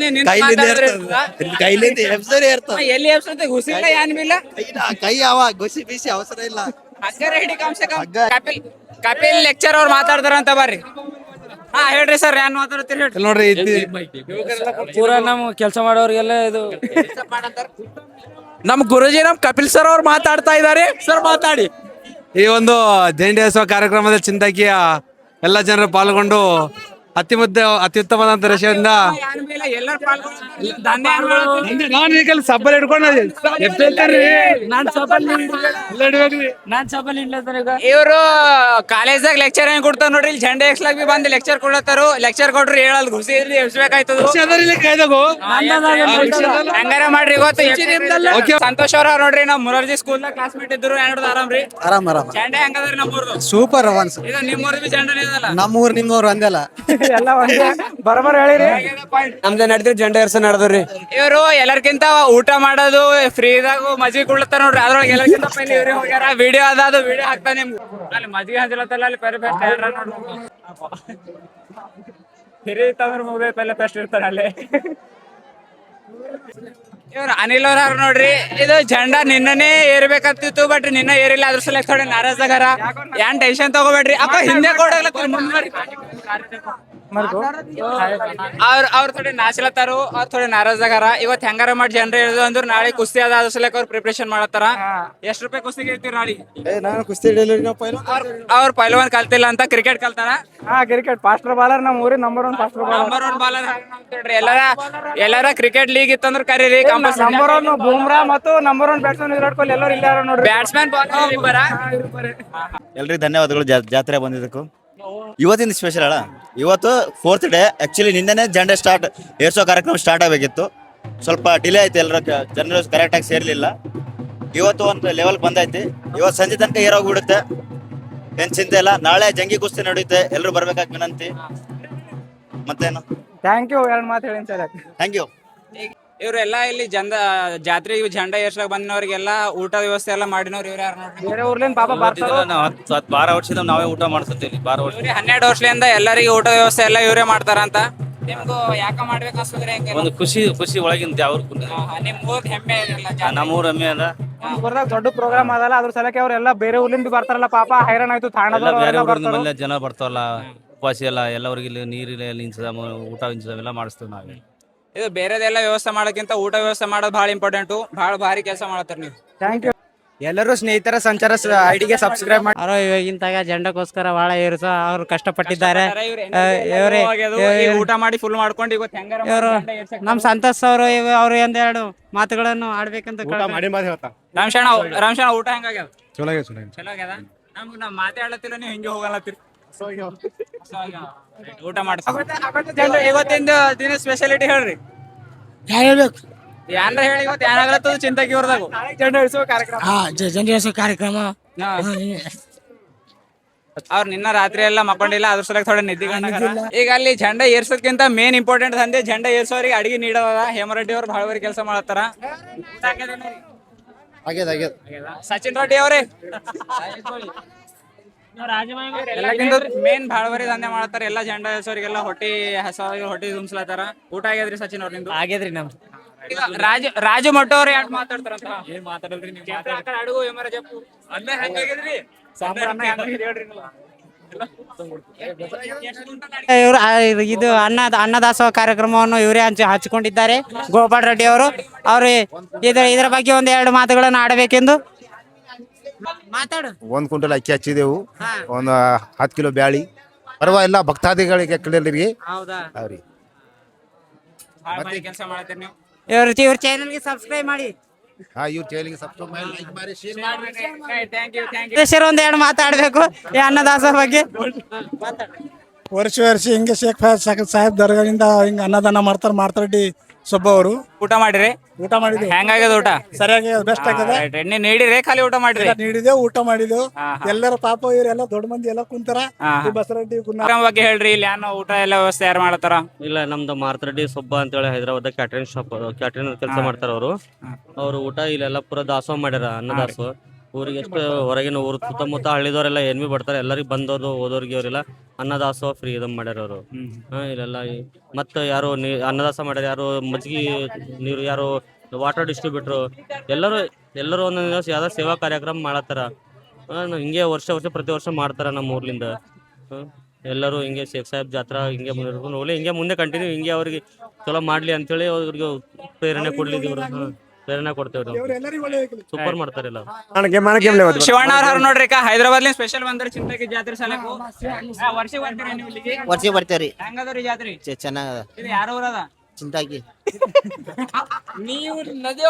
ಎಲ್ಲಿ ಎರ್ಸತ್ತೆ ಗುಸಿಲ್ಲ ಏನ್ ಬಿಲ್ಲ ಕೈ ಅವ ಗೊಸಿ ಬೀಸಿ ಅವಸರ ಇಲ್ಲ. ಹಗ್ಗರ ಹಿಡಿ ಕಮ್ಸೆ ಕಮ್ ಕಪಿಲ್ ಲೆಕ್ಚರ್ ಅವ್ರು ಮಾತಾಡ್ತಾರಂತ ಬರ್ರಿ. ಹಾ ಹೇಳ್ರಿ ಸರ್, ಏನ್ ಮಾತಾಡ್ತೀರಿ ಹೇಳ್ರಿ. ನೋಡ್ರಿ ಪೂರಾ ನಮ್ಮ ಕೆಲಸ ಮಾಡೋರಿಗೆಲ್ಲ ಇದು ನಮ್ ಗುರುಜಿ ನಮ್ ಕಪಿಲ್ ಸರ್ ಅವ್ರು ಮಾತಾಡ್ತಾ ಇದ್ದಾರೆ. ಸರ್ ಮಾತಾಡಿ. ಈ ಒಂದು ಜೆಂಡೇಶ್ವರ ಕಾರ್ಯಕ್ರಮದ ಚಿಂತಕಿಯ ಎಲ್ಲ ಜನರು ಪಾಲ್ಗೊಂಡು ಅತ್ಯುತ್ತಮವಾದಂತ ರಶಿಯಿಂದ ನಾನು ಸಬ್ಬಲ್ ಹಿಡ್ಕೊಂಡು ಇವರು ಕಾಲೇಜ್ದಾಗ ಲೆಕ್ಚರ್ ಏನ್ ಕೊಡ್ತಾರ ನೋಡ್ರಿ, ಇಲ್ಲಿ ಜಂಡ ಎಕ್ಸ್ಲಾಗ್ ಬಿ ಬಂದು ಲೆಕ್ಚರ್ ಕೊಡತ್ತಾರು. ಲೆಕ್ಚರ್ ಕೊಟ್ರಿ ಹೇಳಲ್ ಗುಸಿ ಎಬ್ಸ್ಬೇಕಾಯ್ತದ. ಹಂಗಾರ ಮಾಡ್ರಿ. ಇವತ್ತು ಸಂತೋಷ್ ಅವ್ರ ನೋಡ್ರಿ, ನಾವ್ ಮುರಾರ್ಜಿ ಸ್ಕೂಲ್ ದಾಗ ಕ್ಲಾಸ್ಮೇಟ್ ಇದ್ರು. ಏನ್ ಆರಾಮ್ರಿ? ಆರಾಮ್ ಆರಾಮ್ ಜಂಡ ಹೆಂಗದ್ರಿ ನಮ್ಮೂರ್ದು? Super ovens. ಇದು ನಿಮ್ಮೂರ್ ಬಿ ಜಂಡನೇ ಇದಲ್ಲ? ನಮ್ಮೂರ್ ನಿಮ್ಮೂರ್ ಒಂದಲ್ಲ. ಎಲ್ಲ ಒಂದೇ ಬರಬರ್ ಹೇಳಿರಿ. ನಮ್ದೇ ನಡೆದ್ರಿ ಜಂಡ ಎರ್ಸ ನಡೆದ್ರಿ. ಇವರು ಎಲ್ಲರ್ಕಿಂತ ಊಟ ಮಾಡೋದು ಫ್ರೀದಾಗ ಮಜ್ಜಿಗೆ ಕೊಡ್ತಾರ ನೋಡ್ರಿ. ಅದ್ರೊಳಗೆ ಎಲ್ಲರ್ಕಿಂತ ಪೈಲಿ ಇವ್ರಿಗೆ ಹೋಗ್ಯಾರ. ವಿಡಿಯೋ ಅದಾದು, ವಿಡಿಯೋ ಹಾಕ್ತಾ ನಿಮ್ಗೆ. ಅಲ್ಲಿ ಮಜ್ಜಿಗೆ ಹಂಚಲತ್ತಲ್ಲ, ಅಲ್ಲಿ ಪೆರಿ ಫೆಸ್ಟ್ ಫ್ರೀ ಇತ್ತಂದ್ರೆ ಮುಗ್ದೆ ಪೆಲ್ಲ ಫೆಸ್ಟ್ ಇರ್ತಾರ ಅಲ್ಲಿ. ಇವ್ರು ಅನಿಲ್ ಅವ್ರ ನೋಡ್ರಿ, ಇದು ಜಂಡ ನಿನ್ನನೇ ಏರ್ಬೇಕಂತಿತ್ತು, ಬಟ್ ನಿನ್ನ ಏರಿಲ್ಲ. ಅದ್ರ ಸಲ ಥೋಡೆ ನಾರಾಜಾಗಾರ. ಏನ್ ಟೆನ್ಷನ್ ತಗೋಬೇಡ್ರಿ ಅಪ್ಪ, ಹಿಂದೆ ಕೊಡಗ್ಲತ್ತೀರಿ ಮುಂದ್ವರಿ. ಅವ್ರ ಥೋಡೆ ನಾಚ್ಲತ್ತಾರು, ಅವ್ರ ಥೋಡೆ ನಾರಾಜಾಗಾರ. ಇವತ್ತು ಹೆಂಗಾರ ಮಾಡಿ ಜನರು ಹೇಳಿದ್ರು ಅಂದ್ರೆ ನಾಳೆ ಕುಸ್ತಿ ಅದ. ಅದ್ರ ಸಲಕ್ ಅವ್ರು ಪ್ರಿಪರೇಷನ್ ಮಾಡತ್ತಾರ. ಎಷ್ಟ್ ರೂಪಾಯಿ ಕುಸ್ತಿಗೆ ಇರ್ತೀರಿ ನಾಳೆ? ನಾನು ಕುಸ್ತಿ ಅವ್ರ ಪೈಲ್ವಾನ್ ಕಲ್ತಿಲ್ಲ ಅಂತ ಕ್ರಿಕೆಟ್ ಕಲ್ತಾರ. ಕ್ರಿಕೆಟ್ ಫಾಸ್ಟರ್ ಬಾಲರ್ ನಮ್ಮ ಊರಿನ number 1 faster bowler. Number 1 bowler. ಎಲ್ಲಾರ ಕ್ರಿಕೆಟ್ ಲೀಗ್ ಇತ್ತಂದ್ರೆ ಕರೀರಿ. ನಂಬರ್ 1 ಬೂಮ್ರಾ ಮತ್ತು ನಂಬರ್ 1 ಬ್ಯಾಟ್ಸ್ಮನ್ ವಿರಾಟ್ ಕೊಹ್ಲಿ ಎಲ್ಲರೂ ಇಲ್ಲೇ ನೋಡ್ರಿ. ಬ್ಯಾಟ್ಸ್ಮನ್ ಎಲ್ರಿಗೂ ಧನ್ಯವಾದಗಳು ಜಾತ್ರೆ ಬಂದಿದ್ದಕ್ಕೂ. ಇವತ್ತಿನ ಸ್ಪೆಷಲ್ ಅಲ್ಲ, ಇವತ್ತು 4th ಡೇ. ಆ್ಯಕ್ಚುಲಿ ನಿನ್ನೆನೇ ಜಂಡೆ ಏರ್ಸೋ ಕಾರ್ಯಕ್ರಮ ಸ್ಟಾರ್ಟ್ ಆಗಬೇಕಿತ್ತು. ಸ್ವಲ್ಪ ಡಿಲೇ ಆಯ್ತು, ಎಲ್ಲರೂ ಜನರು ಕರೆಕ್ಟಾಗಿ ಸೇರಲಿಲ್ಲ. ಇವತ್ತು ಒಂದು ಲೆವೆಲ್ ಬಂದೈತಿ. ಇವತ್ತು ಸಂಜೆ ತನಕ ಏರೋಗ್ಬಿಡುತ್ತೆ, ಏನು ಚಿಂತೆ ಇಲ್ಲ. ನಾಳೆ ಜಂಗಿ ಕುಸ್ತಿ ನಡೆಯುತ್ತೆ, ಎಲ್ಲರೂ ಬರ್ಬೇಕಾಗಿ ವಿನಂತಿ. ಮತ್ತೇನು? Thank you. 2 ಮಾತು ಹೇಳಿ ಸರ್. Thank you. ಇವರೆಲ್ಲ ಇಲ್ಲಿ ಜಾತ್ರೆಗೆ ಜಂಡ ಏರ್ಸ್ಲಾಗ ಬಂದಿನವ್ರಿಗೆಲ್ಲ ಊಟದ ವ್ಯವಸ್ಥೆ ಎಲ್ಲ ಮಾಡಿನವ್ರು ಇವ್ರು ಯಾರು ನೋಡ್ರಿ? ಬೇರೆ ಊರ್ಲಿಂದ ಪಾಪ ಬರ್ತಾರ. 12 ವರ್ಷದಿಂದ ನಾವೇ ಊಟ ಮಾಡಿಸ್ತೀವಿ. 12 ವರ್ಷ 12 ವರ್ಷದಿಂದ ಎಲ್ಲರಿಗೆ ಊಟದ ವ್ಯವಸ್ಥೆ ಎಲ್ಲ ಇವರೇ ಮಾಡ್ತಾರಂತ. ನಿಮ್ಗೂ ಯಾಕ ಮಾಡ್ಬೇಕು ಅನ್ಸುದ್ರೆ? ಒಂದು ಖುಷಿ ಒಳಗಿಂದ ಅವ್ರ ನಿಮ್ ಊರ್ ಹೆಮ್ಮೆ ಇದೆಲ್ಲ. ನಮ್ಮೂರ ಹೆಮ್ಮೆ ಅದ. ಊರ್ದಾಗ ದೊಡ್ಡ ಪ್ರೋಗ್ರಾಮ್ ಅದಲ್ಲ, ಅದ್ರ ಸಲಕ್ಕೆ ಅವ್ರೆಲ್ಲ ಬೇರೆ ಊರ್ಲಿಂದ ಬರ್ತಾರಲ್ಲ ಪಾಪ, ಹೈರಾಣ ಆಯ್ತು. ಬೇರೆ ಊರಿಂದ ಜನ ಬರ್ತಾವಲ್ಲ, ಉಪವಾಸ ಎಲ್ಲ ಎಲ್ಲರಿಗೆ ಇಲ್ಲಿ ನೀರಿಲ್ಲ, ಊಟ ಎಲ್ಲ ಮಾಡಿಸ್ತೇವೆ ನಾವೇ. ಇದು ಬೇರೆದೆಲ್ಲ ವ್ಯವಸ್ಥೆ ಮಾಡೋಕ್ಕಿಂತ ಊಟ ವ್ಯವಸ್ಥೆ ಮಾಡೋದು ಭಾಳ ಇಂಪಾರ್ಟೆಂಟು. ಭಾಳ ಭಾರಿ ಕೆಲಸ ಮಾಡತ್ತಾರೆ ನೀವು. Thank you. ಎಲ್ಲರೂ ಸ್ನೇಹಿತರ ಸಂಚಾರ ಐಡಿಗೆ ಸಬ್ಸ್ಕ್ರೈಬ್ ಮಾಡಿ. ಅವರು ಇವಾಗಿಂತಾಗ ಜಂಡಕ್ಕೋಸ್ಕರ ಬಹಳ ಏರ್ಸ ಅವ್ರು ಕಷ್ಟಪಟ್ಟಿದ್ದಾರೆ. ಊಟ ಮಾಡಿ ಫುಲ್ ಮಾಡ್ಕೊಂಡು ಇವತ್ತು ಹೆಂಗಾರ ಇವರು ನಮ್ ಸಂತೋಷ್ ಅವರು ಅವ್ರು ಒಂದೆರಡು ಮಾತುಗಳನ್ನು ಆಡ್ಬೇಕಂತ ರಾಮಶಾಣ ಊಟ ಹೆಂಗಾಗ್ಯದ? ಚಲೋ ಆಗ್ಯದ. ನಮ್ಗೆ ನಾವ್ ಮಾತಾಡ್ಲತ್ತಿಲ್ಲ, ನೀವು ಹಿಂಗೆ ಹೋಗಲತ್ತೀರಿ. ಊಟ ಮಾಡ್ತಾರೆ. ಇವತ್ತಿಂದ ದಿನ ಸ್ಪೆಷಾಲಿಟಿ ಹೇಳ್ರಿ. ಹೇಳ್ಬೇಕು ಏನ್ರ ಹೇಳಿ. ಇವತ್ತು ಏನಾಗ್ಲತ್ತದ ಚಿಂತಕಿ ಅವ್ರದಾಗ? ಜಂಡ ಇಳಿಸೋ ಕಾರ್ಯಕ್ರಮ. ಜಂಡ ಎರ್ಸೋ ಕಾರ್ಯಕ್ರಮ. ಅವ್ರು ನಿನ್ನ ರಾತ್ರಿ ಎಲ್ಲ ಮಕ್ಕೊಂಡಿಲ್ಲ, ಅದ್ರ ಸಲಕ್ಕೆ ಥೋಡೆ ನಿದ್ದೆ. ಈಗ ಅಲ್ಲಿ ಜಂಡ ಏರ್ಸೋದ್ಕಿಂತ ಮೇನ್ ಇಂಪಾರ್ಟೆಂಟ್ ಅಂದೆ ಜಂಡ ಏರ್ಸೋರಿಗೆ ಅಡಿಗೆ ನೀಡೋದ. ಹೇಮರೆಡ್ಡಿ ಅವ್ರು ಭಾಳ ಕೆಲಸ ಮಾಡತ್ತಾರ. ಸಚಿನ್ ರೆಡ್ಡಿ ಅವ್ರೆ ಎಲ್ಲಕ್ಕಿಂತ ಮೇನ್ ಭಾಳವರಿ ದಂಧೆ ಮಾಡ್ತಾರ. ಎಲ್ಲ ಜಂಡ ಏರ್ಸೋರಿಗೆಲ್ಲ ಹೊಟ್ಟಿ ತುಂಬಿಸ್ಲತ್ತಾರ. ಊಟ ಆಗ್ಯದ್ರಿ ಸಚಿನ್ ಅವ್ರ? ನಿಮ್ದು ಆಗ್ಯದ್ರಿ ನಮ್ದು. ರಾಜು ಮಟ್ಟ ಅವ್ರು ಯಾಕೆ ಮಾತಾಡ್ತಾರಂತ? ಏನ್ ಮಾತಾಡಲ್ರಿ ನೀವು? ಅಡುಗು ಹೇಮರ ಜಪ್ಪು ಅನ್ನ ಹೆಂಗಾಗಿದ್ರಿ? ಇವರು ಇದು ಅನ್ನದಾಸೋಹ ಕಾರ್ಯಕ್ರಮವನ್ನು ಇವರೇ ಹಂಚಿಕೊಂಡಿದ್ದಾರೆ. ಗೋಪಾಲ್ ರೆಡ್ಡಿ ಅವರು ಇದರ ಬಗ್ಗೆ ಒಂದು 2 ಮಾತುಗಳನ್ನು ಆಡಬೇಕೆಂದು. ಮಾತಾಡು. 1 ಕ್ವಿಂಟಲ್ ಅಕ್ಕಿ ಹಚ್ಚಿದೆವು, ಒಂದು 10 ಕಿಲೋ ಬ್ಯಾಳಿ. ಪರವಾಗಿಲ್ಲ, ಭಕ್ತಾದಿಗಳಿಗೆ ಕೇಳಿದ್ರಿಗೆ ಅವ್ರಿಗೆ ಕೆಲಸ ಮಾಡತ್ತೀರಿ ನೀವು. ಇವ್ರ ಚಾನೆಲ್ಗೆ ಸಬ್ಸ್ಕ್ರೈಬ್ ಮಾಡಿ. ಇವ್ರ ಚಾನೆಲ್ಗೆ ಸಬ್ಸ್ಕ್ರೈಬ್ ಮಾಡಿ, ಲೈಕ್ ಮಾಡಿ, ಶೇರ್ ಮಾಡಿ. ಒಂದು 2 ಮಾತಾಡ್ಬೇಕು ಈ ಅನ್ನದಾಸೋಹ ಬಗ್ಗೆ. ವರ್ಷ ಹಿಂಗೆ ಶೇಖ್ ಸಾಹೇಬ್ ದರ್ಗಾದಿಂದ ಹಿಂಗೆ ಅನ್ನದಾನ ಮಾಡ್ತಾರೆ. ಸುಬ್ಬ ಅವರು ಊಟ ಮಾಡಿರಿ? ಊಟ ಮಾಡಿದ್ವಿ, ಹೆಂಗಾಗ್ಯದ ಊಟ? ಸರಿಯಾಗಿ ಬೆಸ್ಟ್ ಆಗ್ಯದ. ಎಣ್ಣೆ ನೀಡಿರಿ ಖಾಲಿ ಊಟ ಮಾಡಿರಿ? ನೀಡಿದೆವು, ಊಟ ಮಾಡಿದೆವು. ಎಲ್ಲರ ಪಾಪ ಇವರೆಲ್ಲ ದೊಡ್ಡ ಮಂದಿ ಎಲ್ಲ ಕುಂತಾರ. ಈ ಬಸರೆಡ್ಡಿ ಬಗ್ಗೆ ಹೇಳ್ರಿ, ಇಲ್ಲಿ ಏನೋ ಊಟ ಎಲ್ಲ ವ್ಯವಸ್ಥೆ ಯಾರು ಮಾಡತಾರ? ಇಲ್ಲ, ನಮ್ದು ಮಾರ್ತರೆಡ್ಡಿ ಸುಬ್ಬ ಅಂತೇಳಿ ಹೈದರಾಬಾದ್ ಕ್ಯಾಟ್ರಿಂಗ್ ಶಾಪ್ ಕ್ಯಾಟ್ರಿಂಗ್ ಕೆಲಸ ಮಾಡ್ತಾರ ಅವರು ಊಟ ಇಲ್ಲೆಲ್ಲ ಪೂರ ದಾಸೋಹ ಮಾಡ್ಯಾರ, ಅನ್ನದಾಸೋಹ. ಊರಿಗೆ ಎಷ್ಟು ಹೊರಗಿನ ಊರು ಸುತ್ತಮುತ್ತ ಹಳ್ಳಿದವರೆಲ್ಲ ಏನ್ ಬಿ ಬರ್ತಾರೆ, ಎಲ್ಲರಿಗೆ ಬಂದವರು ಹೋದವ್ರಿಗೆ ಅವರೆಲ್ಲ ಅನ್ನದಾಸೋಹ ಫ್ರೀ ಇದಮ್ ಮಾಡ್ಯಾರ ಅವರು. ಇಲ್ಲೆಲ್ಲ ಮತ್ತೆ ಯಾರು ಅನ್ನದಾಸೋಹ ಮಾಡ್ಯಾರ, ಯಾರು ಮಜ್ಜಿಗೆ ನೀರು, ಯಾರು ವಾಟರ್ ಡಿಸ್ಟ್ರಿಬ್ಯೂಟ್ರು, ಎಲ್ಲರೂ ಒಂದೊಂದು ದಿವಸ ಯಾವ್ದೋ ಸೇವಾ ಕಾರ್ಯಕ್ರಮ ಮಾಡತ್ತಾರ. ಹಿಂಗೆ ವರ್ಷ ಪ್ರತಿ ವರ್ಷ ಮಾಡ್ತಾರ ನಮ್ಮ ಊರ್ಲಿಂದ. ಎಲ್ಲರೂ ಹಿಂಗೆ ಶೇಖ್ ಸಾಹೇಬ್ ಜಾತ್ರಾ ಹಿಂಗೆ ಮುಂದೆ ಹೋಗ್ಲಿ, ಹಿಂಗೆ ಮುಂದೆ ಕಂಟಿನ್ಯೂ ಹಿಂಗೆ ಅವ್ರಿಗೆ ಚಲೋ ಮಾಡ್ಲಿ ಅಂತೇಳಿ ಅವ್ರಿಗೆ ಪ್ರೇರಣೆ ಕೊಡ್ಲಿ ದೇವ್ರು. ಪ್ರೇರಣೆ ಕೊಡ್ತೇವ್ರಿ, ಸೂಪರ್ ಮಾಡ್ತಾರಿಲ್ಲ. ಶಿವಣ್ಣ ಅವ್ರ ನೋಡ್ರಿ, ಹೈದರಾಬಾದ್ ಸ್ಪೆಷಲ್ ಬಂದ್ರಿ ಚಿಂತಾಗಿ ಜಾತ್ರೆ ಸಲಕು. ವರ್ಷಕ್ಕೆ ಬರ್ತೀರಿ ನೀವು ಇಲ್ಲಿಗೆ? ವರ್ಷ ಬರ್ತೇವ್ರಿ. ಹೆಂಗದ್ರಿ ಜಾತ್ರೆ? ಚೆನ್ನಾಗದ. ಇದು ಯಾರ ಊರದ? ಚಿಂತಾಗಿ. ನೀವು ನದಿ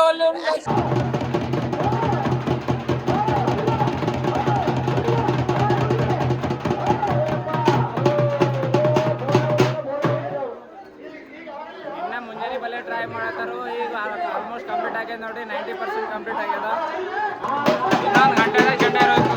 ಮುಂಜಾನೆ ಬಲೆ ಟ್ರೈ ಮಾಡತ್ತಾರು. ಈಗ ಆಲ್ಮೋಸ್ಟ್ ಕಂಪ್ಲೀಟ್ ಆಗ್ಯದ ನೋಡ್ರಿ, 90% ಕಂಪ್ಲೀಟ್ ಆಗ್ಯದ. ಇನ್ನೊಂದು ಗಂಟೆದಾಗ ಜಂಡ ಇರೋದು.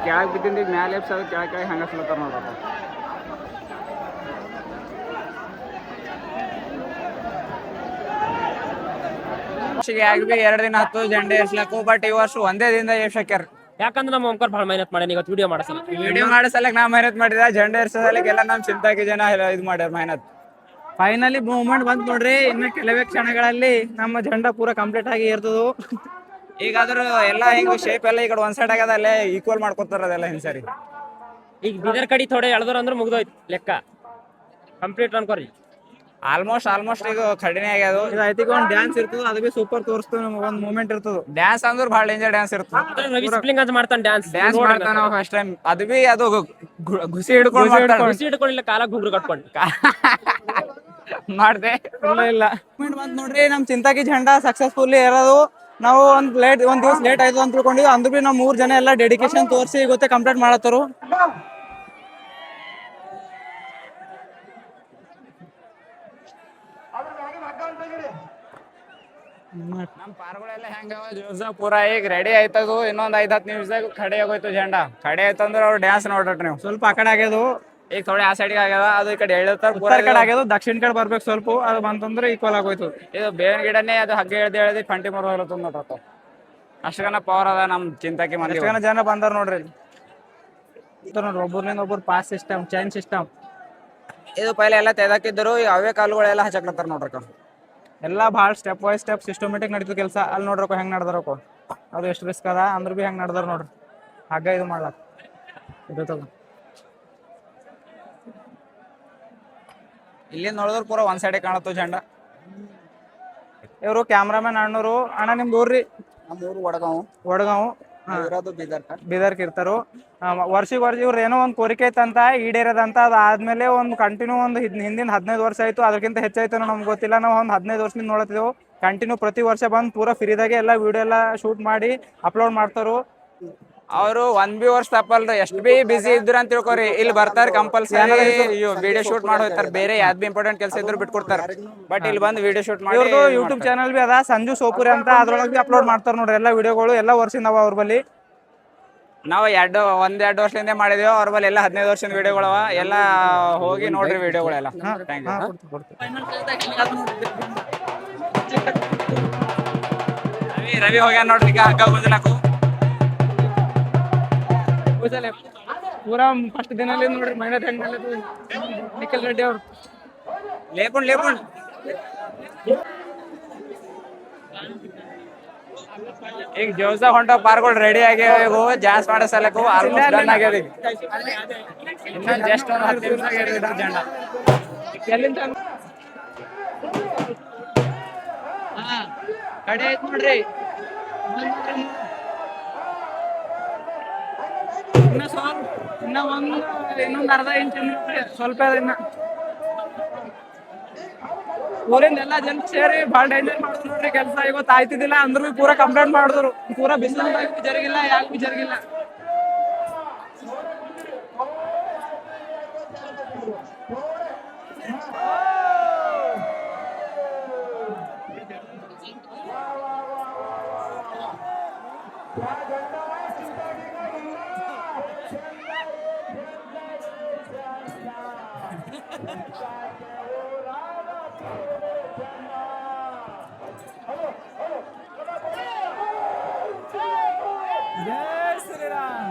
ಕೆಳಗೆ ಬಿದ್ದಿಂದ ಈಗ ಮ್ಯಾಲೆ ಎಬ್ಸೋದು, ಕೆಳಗೆ ಹಂಗಸ್ಲತ್ತಾರ ನೋಡ್ರಪ್ಪ. ಆಗಿ 2 ದಿನ ಹತ್ತು ಜಂಡೆ ಏರ್ಸ್ಲಕ್ಕು, ಬಟ್ ಈ ವರ್ಷ ಒಂದೇ ದಿನದ ಏರ್ಸಕ್ಯಾರ. ಯಾಕಂದ್ರೆ ನಮ್ಮ ಓಂಕಾರ ಭಾಳ ಮೆಹನತ್ ಮಾಡಿ ಇವತ್ತು ವಿಡಿಯೋ ಮಾಡಸಲ್ಲ. ವಿಡಿಯೋ ಮಾಡಸಲಕ್ ನಾ ಮೆಹನತ್ ಮಾಡಿದ, ಜಂಡೆ ಏರ್ಸೋದಕ್ಕೆ ಎಲ್ಲ ನಮ್ ಚಿಂತಾಗಿ ಜನ ಇದು ಮಾಡ್ಯಾರ ಮೆಹನತ್. ಫೈನಲಿ ಮೂವ್ಮೆಂಟ್ ಬಂತು ನೋಡ್ರಿ. ಇನ್ನು ಕೆಲವೇ ಕ್ಷಣಗಳಲ್ಲಿ ನಮ್ಮ ಜಂಡ ಪೂರ ಕಂಪ್ಲೀಟ್ ಆಗಿ ಇರ್ತದ. ಈಗಾದ್ರೂ ಎಲ್ಲ ಹಿಂಗ್ ಶೇಪ್ ಎಲ್ಲ ಈ ಕಡೆ ಒಂದ್ ಸೈಡ್ ಆಗ್ಯದ, ಅಲ್ಲೇ ಈಕ್ವಲ್ ಮಾಡ್ಕೊತಾರ ಅದೆಲ್ಲ ಹಿಂಗ್ ಸರಿ. ಈಗ ಬೀದರ್ ಕಡೆ ಥೋಡೆ ಎಳ್ದವ್ರ ಅಂದ್ರೆ ಮುಗ್ದೋಯ್ತು ಲೆಕ್ಕ, ಕಂಪ್ಲೀಟ್ ಅನ್ಕೋರಿ. ಆಲ್ಮೋಸ್ಟ್ ಈಗ ಕಡಿಮೆ ಆಗ್ಯದ. ಐತಿಗೆ ಒಂದು ಡ್ಯಾನ್ಸ್ ಇರ್ತದ, ಅದು ಬಿ ಸೂಪರ್ ತೋರಿಸ್ತದೆ. ಒಂದು ಮೂಮೆಂಟ್ ಇರ್ತದ. ಡ್ಯಾನ್ಸ್ ಅಂದ್ರೆ ಭಾಳ ಡೇಂಜರ್ ಡ್ಯಾನ್ಸ್ ಇರ್ತದೆ. ರವಿ ಸ್ಪ್ಲಿಂಗ್ ಅಂತ ಮಾಡ್ತಾನೆ ಡ್ಯಾನ್ಸ್ ಮಾಡ್ತಾನ ಫಸ್ಟ್ ಟೈಮ್. ಅದು ಬಿ ಅದು ಗುಸಿ ಹಿಡ್ಕೊಂಡಿಲ್ಲ, ಕಾಲ ಗುಗ್ರು ಕಟ್ಕೊಂಡು ಮಾಡ್ದೆ. ಇಲ್ಲ ಮೂಮೆಂಟ್ ಬಂತು ನೋಡ್ರಿ. ನಮ್ ಚಿಂತಾಗಿ ಜಂಡ ಸಕ್ಸಸ್ಫುಲ್ಲಿ ಇರೋದು. ನಾವು ಒಂದ್ ದಿವಸ ಲೇಟ್ ಆಯ್ತು ಅಂತ ತಿಳ್ಕೊಂಡಿವಿ. ಅಂದ್ರೂ ಬಿ ನಾವು 3 ಜನ ಎಲ್ಲ ಡೆಡಿಕೇಶನ್ ತೋರಿಸಿ ಗೊತ್ತೇ ಕಂಪ್ಲೀಟ್ ಮಾಡತ್ತಾರು. ನಮ್ ಪಾರ್ಗಳೆಲ್ಲ ಹೆಂಗವ ಜೋಸ ಪೂರಾ ಈಗ ರೆಡಿ ಆಯ್ತದು. ಇನ್ನೊಂದ್ 5-10 ನಿಮಿಷದಾಗ ಕಡೆ ಆಗೋಯ್ತು ಜಂಡ. ಕಡೆ ಆಯ್ತಂದ್ರ ಅವ್ರು ಡ್ಯಾನ್ಸ್ ನೋಡ್ರಿ ನೀವು. ಸ್ವಲ್ಪ ಆ ಕಡೆ ಆಗ್ಯದು, ಈಗ ಥೋಡೆ ಆ ಸೈಡ್ಗೆ ಆಗ್ಯದ, ಅದು ಈ ಕಡೆ ಹೇಳ್ತಾರ. ಉತ್ತರ ಕಡೆ ಆಗ್ಯದು, ದಕ್ಷಿಣ ಕಡೆ ಬರ್ಬೇಕು ಸ್ವಲ್ಪ. ಅದು ಬಂತಂದ್ರೆ ಈಕ್ವಲ್ ಆಗೋಯ್ತು. ಇದು ಬೇವಿನ ಗಿಡನೇ ಅದು ಹಗ್ಗೆ ಎಳ್ದು ಫಂಟಿ ಮರ ನೋಡ್ರ. ಅಷ್ಟಗನ ಪವರ್ ಅದ ನಮ್ ಚಿಂತಾಕಿ ಮಂದಿ. ಎಷ್ಟು ಜನ ಬಂದಾರ ನೋಡ್ರಿ. ನೋಡ್ರಿ ಒಬ್ಬರಿಂದ ಒಬ್ಬರು ಪಾಸ್ ಸಿಸ್ಟಮ್, ಚೈನ್ ಸಿಸ್ಟಮ್. ಇದು ಪೈಲೆ ಎಲ್ಲ ತೆದಾಕಿದ್ರು, ಈಗ ಅವೇ ಕಾಲುಗಳೆಲ್ಲ ಹಚ್ಚಾಕ್ಲತ್ತಾರ ನೋಡ್ರಕ್ಕ. ಎಲ್ಲ ಭಾಳ ಸ್ಟೆಪ್ ಬೈ ಸ್ಟೆಪ್ ಸಿಸ್ಟಮೆಟಿಕ್ ನಡೀತು ಕೆಲಸ. ಅಲ್ಲಿ ನೋಡ್ರಕ್ಕ ಹೆಂಗ್ ನಡ್ದಾರಕ್ಕ. ಅದು ಎಷ್ಟು ರಿಸ್ಕ್ ಅದ ಅಂದ್ರೂ ಬಿ ಹೆಂಗ್ ನಡ್ದಾರ ನೋಡ್ರಿ. ಹಗ್ಗ ಇದು ಮಾಡ್ಲಾಕ ಇದು ಇಲ್ಲಿ ನೋಡಿದ್ರು ಪೂರ ಒಂದ್ ಸೈಡ್ ಕಾಣತ್ತು ಜಂಡ. ಇವರು ಕ್ಯಾಮ್ರಾಮನ್ ಅಣ್ಣರು. ಅಣ್ಣ ನಿಮ್ದು ಊರ್ರಿ? ನಮ್ಮೂರು ವಡಗಾಂವ್. ಬೀದರ್ಕ್ ಇರ್ತಾರು. ವರ್ಷಕ್ಕೆ ಇವ್ರು ಏನೋ ಒಂದು ಕೋರಿಕೆ ಐತಂತ ಈಡೇರದಂತ. ಅದಾದ್ಮೇಲೆ ಒಂದು ಕಂಟಿನ್ಯೂ ಒಂದು ಹಿಂದಿನ 15 ವರ್ಷ ಆಯ್ತು, ಅದಕ್ಕಿಂತ ಹೆಚ್ಚಾಯ್ತು ನಮ್ಗೆ ಗೊತ್ತಿಲ್ಲ. ನಾವು ಒಂದು 15 ವರ್ಷದಿಂದ ನೋಡ್ತಿದ್ದೆವು. ಕಂಟಿನ್ಯೂ ಪ್ರತಿ ವರ್ಷ ಬಂದು ಪೂರ ಫ್ರೀದಾಗೆ ಎಲ್ಲ ವಿಡಿಯೋ ಎಲ್ಲ ಶೂಟ್ ಮಾಡಿ ಅಪ್ಲೋಡ್ ಮಾಡ್ತಾರು. ಅವರು 1 ಬಿ ವರ್ಷ ತಪ್ಪಲ್ರಿ, ಎಷ್ಟು ಬಿ ಬಿಸಿ ಇದ್ರು ಅಂತ ತಿಳ್ಕೊರಿ, ಇಲ್ಲಿ ಬರ್ತಾರ ಕಂಪಲ್ಸರಿ ವಿಡಿಯೋ ಶೂಟ್ ಮಾಡಿ ಹೋಗ್ತಾರ. ಬೇರೆ ಯಾವ್ದು ಬಿ ಇಂಪಾರ್ಟೆಂಟ್ ಕೆಲಸ ಇದ್ರು ಬಿಟ್ಕೊಡ್ತಾರ, ಬಟ್ ಇಲ್ಲಿ ಬಂದು ವಿಡಿಯೋ ಶೂಟ್ ಮಾಡಿ. ಇವ್ರದ್ದು ಯೂಟ್ಯೂಬ್ ಚಾನಲ್ ಬಿ ಅದ, ಸಂಜು ಸೋಪುರಿ ಅಂತ. ಅದ್ರೊಳಗೆ ಬಿ ಅಪ್ಲೋಡ್ ಮಾಡ್ತಾರ ನೋಡ್ರಿ ಎಲ್ಲ ವಿಡಿಯೋಗಳು. ಎಲ್ಲ ವರ್ಷದಿಂದ ಅವ್ರ ಬಲ್ಲಿ. ನಾವು 1-2 ವರ್ಷದಿಂದ ಮಾಡಿದೇವು. ಅವ್ರ ಬಲ್ಲಿ ಎಲ್ಲ 15 ವರ್ಷದ ವಿಡಿಯೋಗಳವ. ಎಲ್ಲ ಹೋಗಿ ನೋಡ್ರಿ ವಿಡಿಯೋಗಳೆಲ್ಲ. ರವಿ ಹೋಗ್ಯಾನ ನೋಡ್ರಿ ಹಗ್ಗ ಗುಂಜಲಾಕು. ಪೂರಾ ಫಸ್ಟ್ ದಿನಲ್ಲಿ ನೋಡ್ರಿ ಮೆಹನತ್ ಹೆಂಗ್ ನಿಖಿಲ್ ರೆಡ್ಡಿ ಅವ್ರು. ಲೇಪುಂಡ್ ಈಗ ಜೋಸ ಹೊಂಟ ಪಾರ್ಗಳು ರೆಡಿ ಆಗ್ಯಾವ. ಜಾಸ್ ಮಾಡೋ ಸಲಕು ಆಲ್ಮೋಸ್ಟ್ ಡನ್ ಆಗ್ಯದ. ಈಗ ಇನ್ನೊಂದು ಜಸ್ಟ್ ಒಂದು 10 ನಿಮಿಷ ಜಂಡ. ಕಡೆ ಐತ್ ನೋಡ್ರಿ. ಇನ್ನೊಂದ್ ಅರ್ಧ ಇಂಚ್ ಸ್ವಲ್ಪ ಇನ್ನ ಊರಿಂದ ಎಲ್ಲಾ ಜನ ಸೇರಿ ಬಾಳ ಡೇಂಜರ್ ಮಾಡಿದ್ರು ನೋಡ್ರಿ ಕೆಲಸ. ಇವತ್ತು ಆಯ್ತಿದ್ದಿಲ್ಲ ಅಂದ್ರೂ ಪೂರಾ ಕಂಪ್ಲೇಂಟ್ ಮಾಡಿದ್ರು. ಪೂರಾ ಬಿಸಿಲು ಜರುಗಿಲ್ಲ, ಯಾಕೆ ಜರುಗಿಲ್ಲ. ಜೈ ಶ್ರೀರಾಮ್,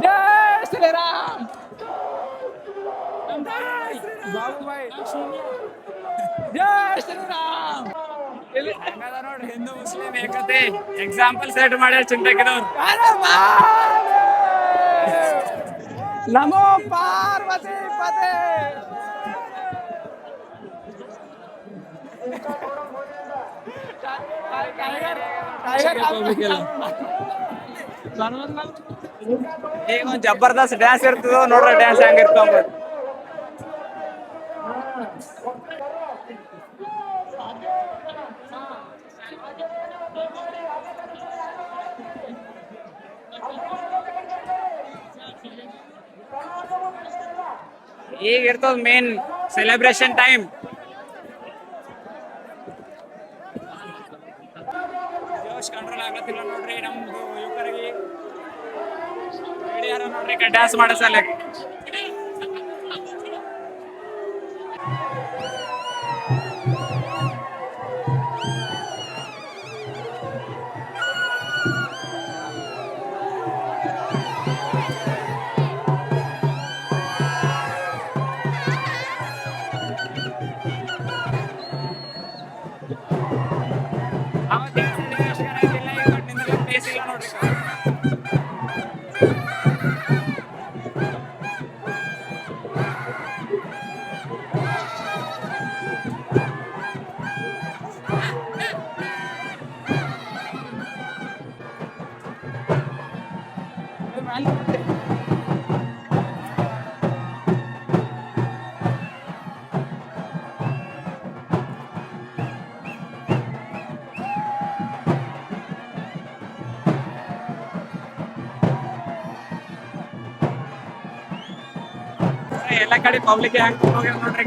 ಜೈ ಶ್ರೀರಾಮ್, ಬಾಬುಭಾಯಿ ಜೈ ಶ್ರೀರಾಮ್. ಇಲ್ಲಿ ಹೆಂಗದ ನೋಡ್ರಿ ಹಿಂದೂ ಮುಸ್ಲಿಂ ಏಕತೆ ಎಕ್ಸಾಂಪಲ್ ಸೆಟ್ ಮಾಡ್ಯಾರ ಚಿಂತಕಿದವ್ರು. ನಮೋ ಪಾರ್ವತಿ ಪತೆ. ಈಗ ಒಂದ್ ಜಬರ್ದಸ್ತ್ ಡ್ಯಾನ್ಸ್ ಇರ್ತದ ನೋಡ್ರಿ, ಡ್ಯಾನ್ಸ್ ಹೆಂಗಿರ್ತಾವ. ಈಗ ಇರ್ತದ ಮೇನ್ ಸೆಲೆಬ್ರೇಷನ್ ಟೈಮ್. ಜೋಶ್ ಕಂಟ್ರೋಲ್ ಆಗತ್ತಿಲ್ಲ ನೋಡ್ರಿ ನಮ್ದು ಯುವಕರಿಗೆ. ನೋಡ್ರಿ ಡ್ಯಾನ್ಸ್ ಮಾಡೋ ಸಲ ಎಲ್ಲ ಕಡೆ ಪಬ್ಲಿಕ್ ಹೋಗ್ಯಾರ ನೋಡ್ರಿ.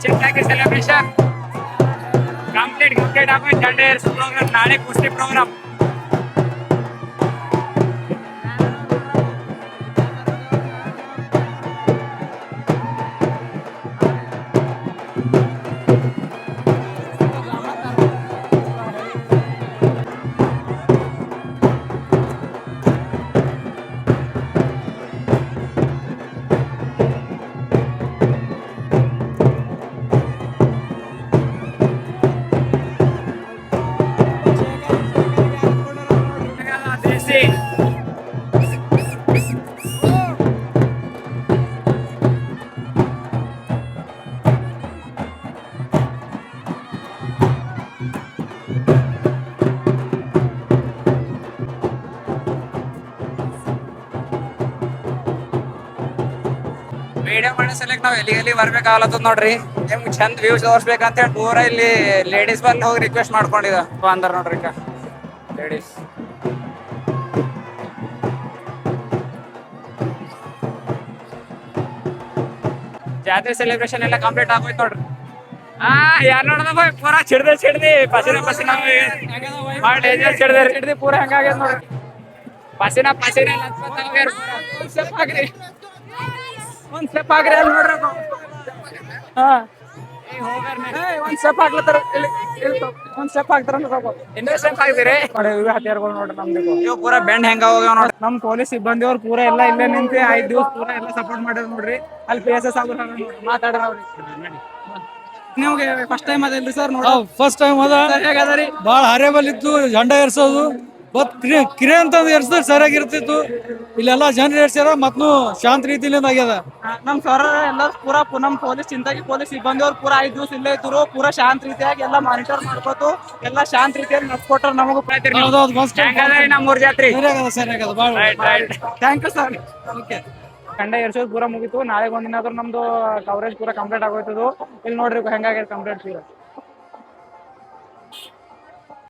ಚಿಂತಾಗಿ ಸೆಲೆಬ್ರೇಷನ್ ಕಂಪ್ಲೀಟ್ ಆಗೋಯ್ತು. ಜಂಡ ಏರಿಸೋ ಪ್ರೋಗ್ರಾಮ್ ನಾಳೆ, ಕುಸ್ತಿ ಪ್ರೋಗ್ರಾಮ್. ವಿಡಿಯೋ ಮಾಡೋ ಸಲಕ್ ನಾವ್ ಎಲ್ಲಿ ಬರ್ಬೇಕಾಗ್ಲತ್ತದ ನೋಡ್ರಿ. ನಿಮ್ಗೆ ಚಂದ ವ್ಯೂಸ್ ತೋರ್ಸ್ಬೇಕಂತ ಹೇಳಿ ಪೂರ ಇಲ್ಲಿ ಲೇಡೀಸ್ ಬಲ್ಲಿ ಹೋಗಿ ರಿಕ್ವೆಸ್ಟ್ ಮಾಡ್ಕೊಂಡಿದ ಅಂದ್ರ ನೋಡ್ರಿ. ಈಗ ಲೇಡೀಸ್ ಜಾತ್ರೆ ಸೆಲೆಬ್ರೇಷನ್ ಎಲ್ಲ ಕಂಪ್ಲೀಟ್ ಆಗೋಯ್ತು ನೋಡ್ರಿ. ಯಾರ್ ನೋಡ್ದ ಪೂರಾ ಚಿಡ್ದಿ ಪಸಿನ ಭಾಳ ಡೇಂಜರ್ ಚಿಡ್ದಿ ಪೂರ ಹಂಗಾಗ್ಯದ ನೋಡ್ರಿ. ಪಸಿನ ಒಂದ್ ಸ್ಟೆಪ್ ಆಗ್ರಿ ಅಲ್ಲಿ ನೋಡ್ರಿ. ಒಂದ್ ಸ್ಟೆಪ್ ಆಗ್ಲತ್ತಾರ, ಒಂದ್ ಸ್ಟೆಪ್ ಆಗ್ತಾರ. ಇನ್ನೊಂದ್ ಸ್ಟೆಪ್ ಆಗ್ತೀರಿ ಹತ್ಯಾರ್ಗಳು ನೋಡ್ರಿ. ನಮ್ದು ಇವ್ ಪೂರಾ ಬೆಂಡ್ ಹೆಂಗ ಹೋಗ್ಯಾವ ನೋಡ್ರಿ. ನಮ್ ಪೊಲೀಸ್ ಸಿಬ್ಬಂದಿ ಅವ್ರು ಪೂರಾ ಎಲ್ಲ ಇಲ್ಲೇ ನಿಂತಿ 5 ದಿವಸ ಪೂರಾ ಎಲ್ಲ ಸಪೋರ್ಟ್ ಮಾಡ್ಯಾರ ನೋಡ್ರಿ. ಅಲ್ಲಿ PSS ಮಾತಾಡ್ರ ನಿಮ್ಗೆ ಫಸ್ಟ್ ಟೈಮ್ ಅದಿಲ್ರಿ ಸರ್? ಫಸ್ಟ್ ಟೈಮ್ ಅದ. ಭಾಳ ಹರೇಬಲ್ ಇತ್ತು ಜಂಡ ಏರ್ಸೋದು. ಬಟ್ ಕಿರೆ ಅಂತಂದು ಎರ್ಸಿದ್ರೆ ಸರಿಯಾಗಿರ್ತಿತ್ತು. ಇಲ್ಲೆಲ್ಲ ಜನರು ಎರ್ಸ್ಯಾರ ಮತ್ನು ಶಾಂತ ರೀತಿಲಿಂದ ಆಗ್ಯದ. ನಮ್ ಸರ್ ಎಲ್ಲ ಪೂರಾ ನಮ್ ಪೊಲೀಸ್ ಚಿಂತಾಗಿ ಪೊಲೀಸ್ ಸಿಬ್ಬಂದಿ ಅವ್ರು ಪೂರಾ 5 ದಿವಸ ಇಲ್ಲೇ ಇದ್ರು. ಪೂರಾ ಶಾಂತ ರೀತಿಯಾಗಿ ಎಲ್ಲ ಮಾನಿಟರ್ ಮಾಡ್ಕೋತು ಎಲ್ಲ ಶಾಂತ ರೀತಿಯಾಗಿ ನಡ್ಸ್ಕೊಟ್ರ ನಮಗೂ. ನಮ್ಮೂರ್ ಜಾತ್ರೆ ಸರಿಯಾಗದ ಬಾಳ ಥ್ಯಾಂಕ್ ಯು ಸರ್. ಓಕೆ, ಕಂಡ ಎರ್ಸೋದು ಪೂರಾ ಮುಗಿತು. ನಾಳೆ ಒಂದಿನ ಆದ್ರೂ ನಮ್ದು ಕವರೇಜ್ ಪೂರಾ ಕಂಪ್ಲೀಟ್ ಆಗೋಯ್ತದು. ಇಲ್ಲಿ ನೋಡ್ರಿ ಹೆಂಗಾಗ್ಯದ ಕಂಪ್ಲೀಟ್ ಪೂರಾ.